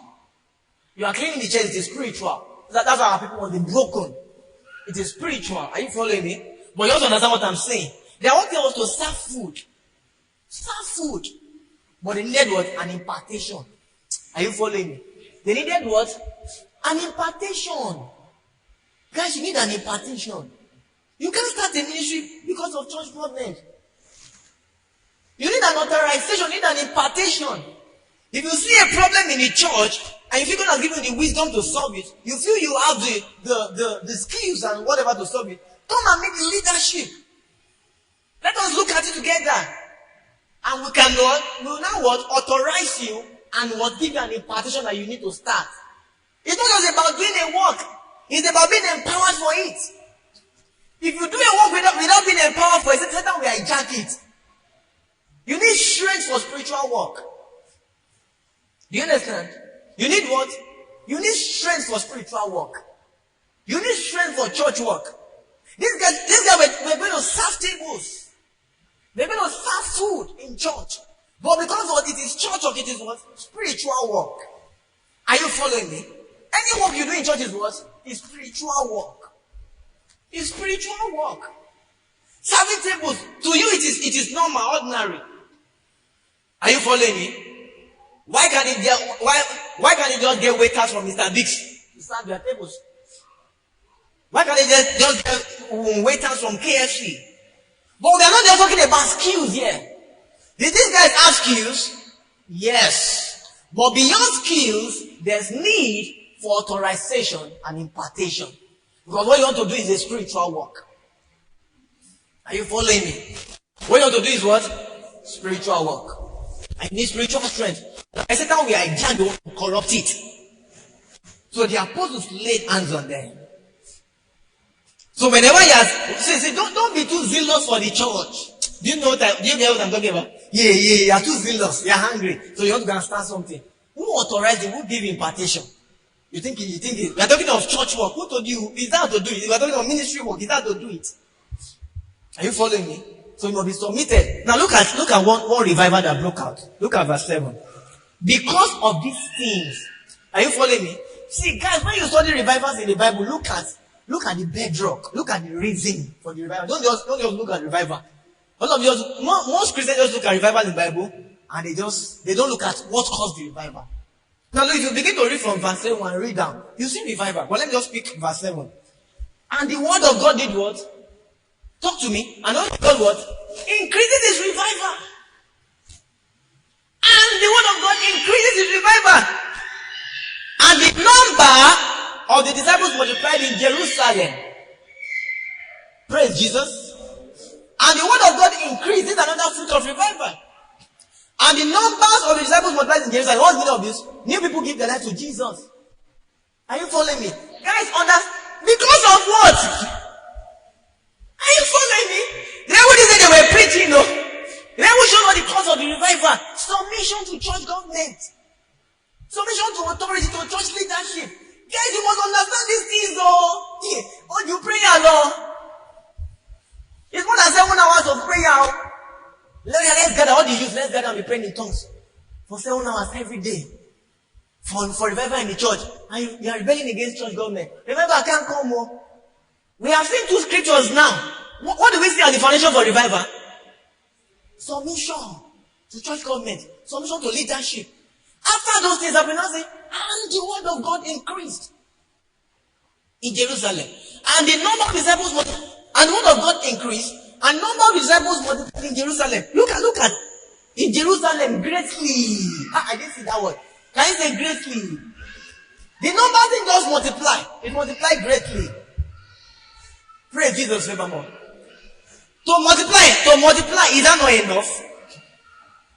Speaker 1: You are cleaning the church, it is spiritual. That's why our people want to be broken. It is spiritual. Are you following me? But you also understand what I'm saying. They want us to serve food. Serve food. But they needed what? An impartation. Are you following me? They needed what? An impartation. Guys, you need an impartation. You can't start a ministry because of church problems. You need an authorization, you need an impartation. If you see a problem in the church, and if you're going to give you the wisdom to solve it, you feel you have the skills and whatever to solve it, come and make the leadership. Let us look at it together. And we will now what? Authorize you and what? Give you an impartation that you need to start. It's not just about doing a work. It's about being empowered for it. If you do a work without being empowered for it, Satan will hijack it. You need strength for spiritual work. Do you understand? You need what? You need strength for spiritual work. You need strength for church work. These guys were going to serve tables. They're going to serve food in church. But because what? It is church work, it is what? Spiritual work. Are you following me? Any work you do in church is what? Is spiritual work. It's spiritual work. Serving tables, to you it is normal, ordinary. Are you following me? Why can't it just get waiters from Mr. Biggs to serve their tables? Why can't they just get waiters from KFC? But we are not just talking about skills here. Did these guys have skills? Yes. But beyond skills, there's need for authorization and impartation. Because what you want to do is a spiritual work. Are you following me? What you want to do is what? Spiritual work. I need spiritual strength. I said that we are trying to corrupt it. So the apostles laid hands on them. So whenever you say, don't be too zealous for the church. Do you know what I'm talking about? Yeah, you are too zealous. You are hungry. So you want to go and start something. Who authorized it? Who gave impartation? You think we are talking of church work. Who told you? Is that to do it? We are talking of ministry work. Is that to do it? Are you following me? So you must be submitted. Now look at one revival that broke out. Look at verse 7. Because of these things. Are you following me? See, guys, when you study revivals in the Bible, look at the bedrock. Look at the reason for the revival. Don't just look at revival. Most Christians just look at revival in the Bible and they don't look at what caused the revival. Now look, if you begin to read from verse 7 and read down, you see revival. But let me just pick verse 7. And the word of God did what? Talk to me. And the word of God what? Increases his revival. And the word of God increases his revival. And the number of the disciples multiplied in Jerusalem. Praise Jesus. And the word of God increased. This is another fruit of revival. And the numbers of the disciples multiplied in Jerusalem. What's the meaning of this? New people give their life to Jesus. Are you following me? Guys, because of what? Are you following me? The Bible didn't say they were preaching, no. The Bible showed what the cause of the revival. Submission to church government. Submission to authority, to church leadership. Guys, you must understand these things, though. Oh, you pray, Lord. It's more than 7 hours of prayer. Let's gather all the youth. Let's gather and be praying in tongues for 7 hours every day. For revival in the church. And you are rebelling against church government. Revival can't come more. We have seen 2 scriptures now. What do we see as the foundation for revival? Submission to church government. Submission to leadership. After those things happened, I say, and the word of God increased in Jerusalem. And the number of disciples and the word of God increased. And number of disciples multiplied in Jerusalem. Look at in Jerusalem greatly. I didn't see that word. Can you say greatly? The number didn't just multiply. It multiplied greatly. Praise Jesus forevermore. To multiply, is that not enough?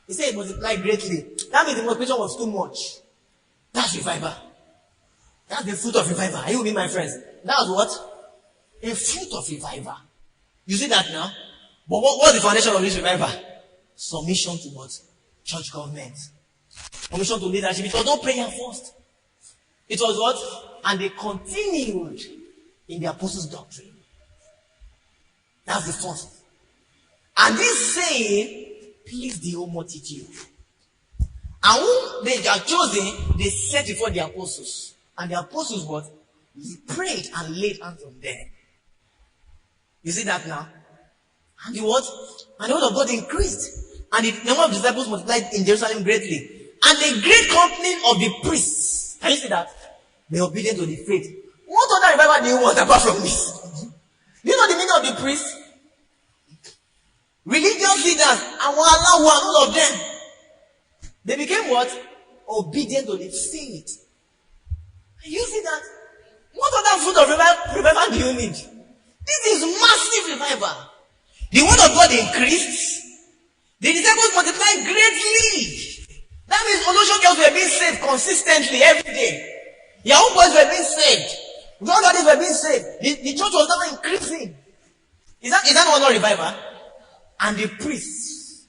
Speaker 1: He said it multiplied greatly. That means the multiplication was too much. That's revival. That's the fruit of revival. Are you with me, my friends? That's what? A fruit of revival. You see that now? But what's the foundation of this revival? Submission to what? Church government. Submission to leadership. It was not prayer first. It was what? And they continued in the apostles' doctrine. That's the first. And this saying pleased the whole multitude. And whom they are chosen, they set before the apostles. And the apostles what? He prayed and laid hands on them. You see that now? And the what? And the word of God increased. And the number of disciples multiplied in Jerusalem greatly. And the great company of the priests. Can you see that? They are obedient to the faith. What other revival do you want apart from this? Do you know the meaning of the priests? Religious leaders, and all of them. They became what? Obedient to the faith. You see that? What other fruit of revival do you need? This is massive revival. The word of God increased. The disciples multiplied greatly. That means Olosho girls were being saved consistently every day. Yahoo boys were being saved. Young ladies were being saved. The church was now increasing. Is that not revival? And the priests.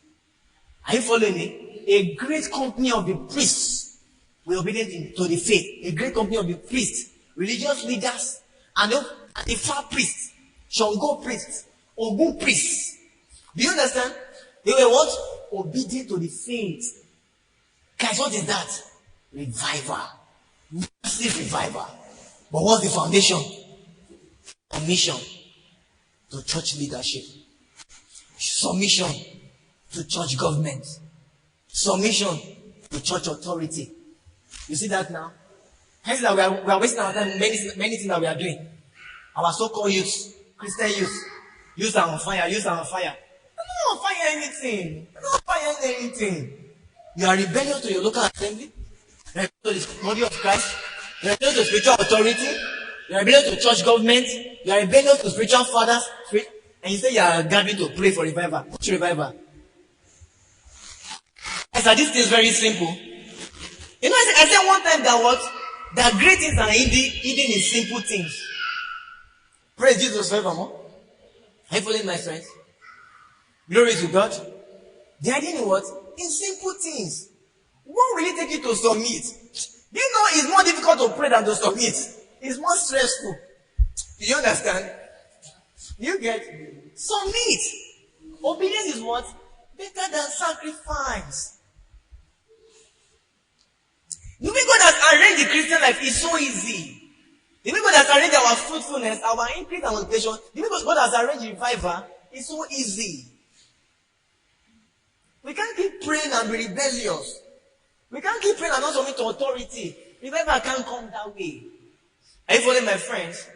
Speaker 1: Are you following me? A great company of the priests were obedient to the faith. A great company of the priests, religious leaders, and the far priests, Shango priests, Ogun priests. Do you understand? They were what? Obedient to the faith. Guys, what is that? Revival. Massive revival. But what's the foundation? Submission to church leadership. Submission to church government. Submission to church authority. You see that now? Hence that we are wasting our time in many things that we are doing. Our so-called youth, Christian youth, youth are on fire, youth are on fire. They're not on fire anything. They're not on fire anything. You are rebellious to your local assembly. You are rebellious to the body of Christ. You are rebellious to spiritual authority. You are rebellious to church government. You are rebellious to spiritual fathers. And you say you are gathering to pray for revival. Which revival? I said, this is very simple. You know, I said one time that what? That great things are hidden in simple things. Praise Jesus forevermore. Are you following my friends? Glory to God. They are hidden in what? In simple things. What will it take you to submit? Do you know it's more difficult to pray than to submit? It's more stressful. Do you understand? You get submit. Obedience is what? Better than sacrifice. The way God has arranged the Christian life is so easy. The way God has arranged our fruitfulness, our increase and multiplication, the way God has arranged revival is so easy. We can't keep praying and be rebellious. We can't keep praying and not submit to authority. Revival can't come that way. Are you following my friends?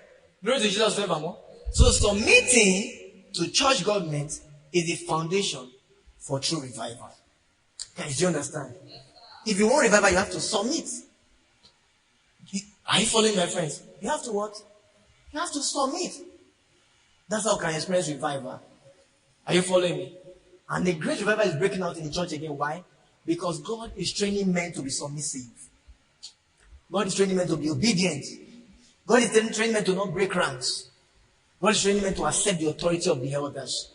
Speaker 1: Glory to Jesus forevermore. So submitting to church government is the foundation for true revival. Guys, do you understand? If you want revival, you have to submit. Are you following my friends? You have to what? You have to submit. That's how you can experience revival. Are you following me? And the great revival is breaking out in the church again. Why? Because God is training men to be submissive. God is training men to be obedient. God is training men to not break ranks. God is training men to accept the authority of the elders.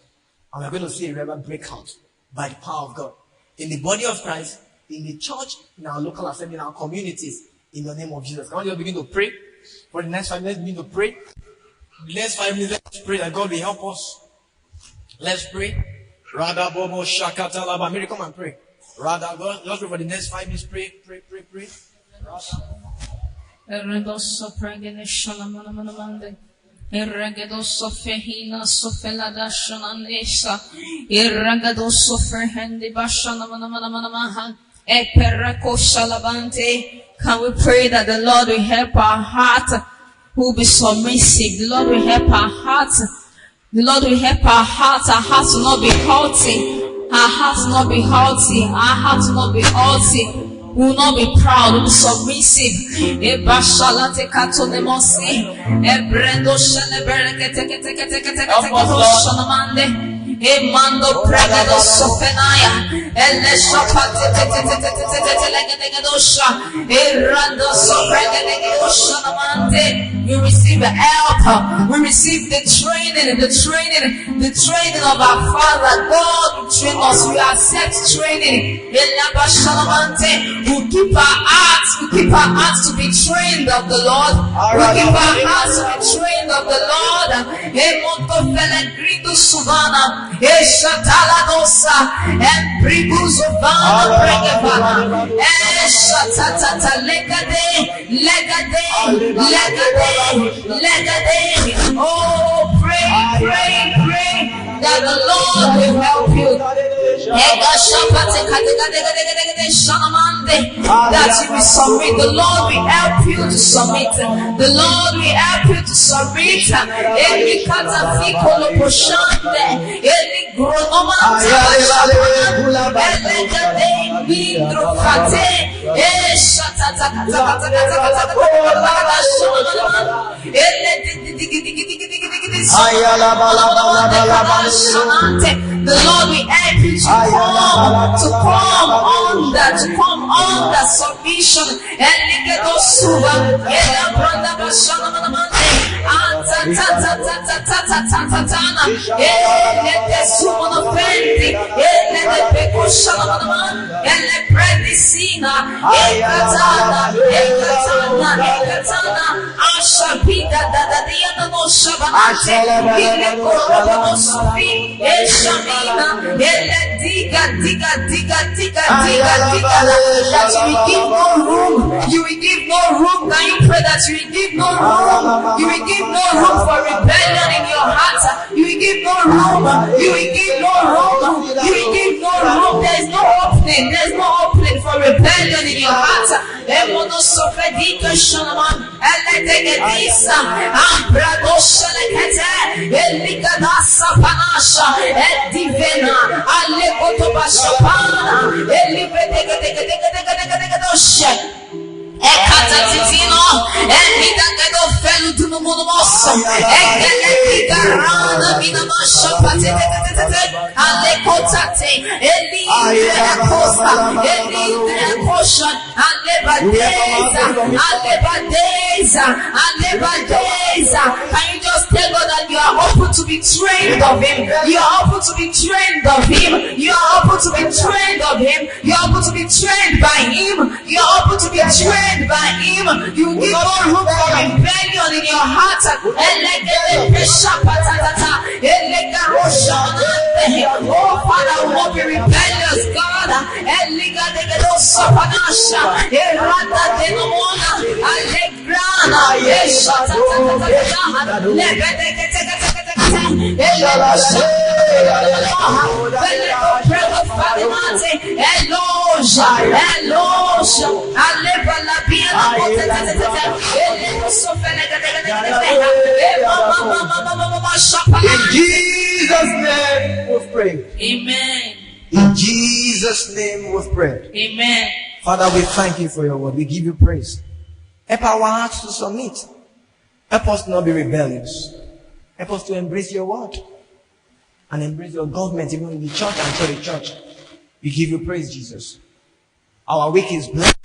Speaker 1: And we are going to see a revival break out by the power of God. In the body of Christ, in the church, in our local assembly, in our communities, in the name of Jesus. Can we begin to pray? For the next 5 minutes, begin to pray. The next 5 minutes, let's pray that God will help us. Let's pray. Radha Bobo Shakata Laba. Mary, come and pray. Radha, God, let's pray for the next 5 minutes. Pray.
Speaker 2: Redosso pregene shalamanamande. Irregedosso fehina sofelada shananesa. Irregedosso ferhendi bashanamanamanamanamaha. Eperako shalabante. Can we pray that the Lord will help our heart, who will be submissive? The Lord will help our heart. The Lord will help our hearts. Our hearts will not be haughty. Our hearts will not be haughty. Our hearts will not be haughty. We will not be proud. We will be submissive. Ebashalate katonemosi. Ebrendo sheleberekete kete kete kete kete kete Emando pregedo sofenaya. Elle shopate tetetetetetetetelegedosha. Erando sofregedosha namante. We receive the help. We receive the training of our Father. God will train us. We accept training. We keep our hearts to be trained of the Lord. We keep our hearts to be trained of the Lord. Oh, pray that the Lord will help you. That you will submit. The Lord will help you to submit. The Lord will help you to submit. The Lord will help you to come under submission. That you will give no room. Can you pray that you will give no room? You will give no room for rebellion in your heart. You will give no room. You will give no room. You will give no room. There is no opening. There is no opening for rebellion in your heart. Can you just tell God that you are open to be trained of Him? You are open to be trained of Him. You are open to be trained of Him. You are open to be trained by Him. You are open to be trained by Him. You give no room for rebellion in your heart. Oh Father, we won't be rebellious, God.
Speaker 1: In Jesus' name we've prayed.
Speaker 2: Amen.
Speaker 1: In Jesus' name we've prayed.
Speaker 2: Amen.
Speaker 1: Father, we thank you for your word. We give you praise. Help our hearts to submit. Help us not be rebellious. Help us to embrace your word and embrace your government even in the church and to the church. We give you praise, Jesus. Our week is blessed.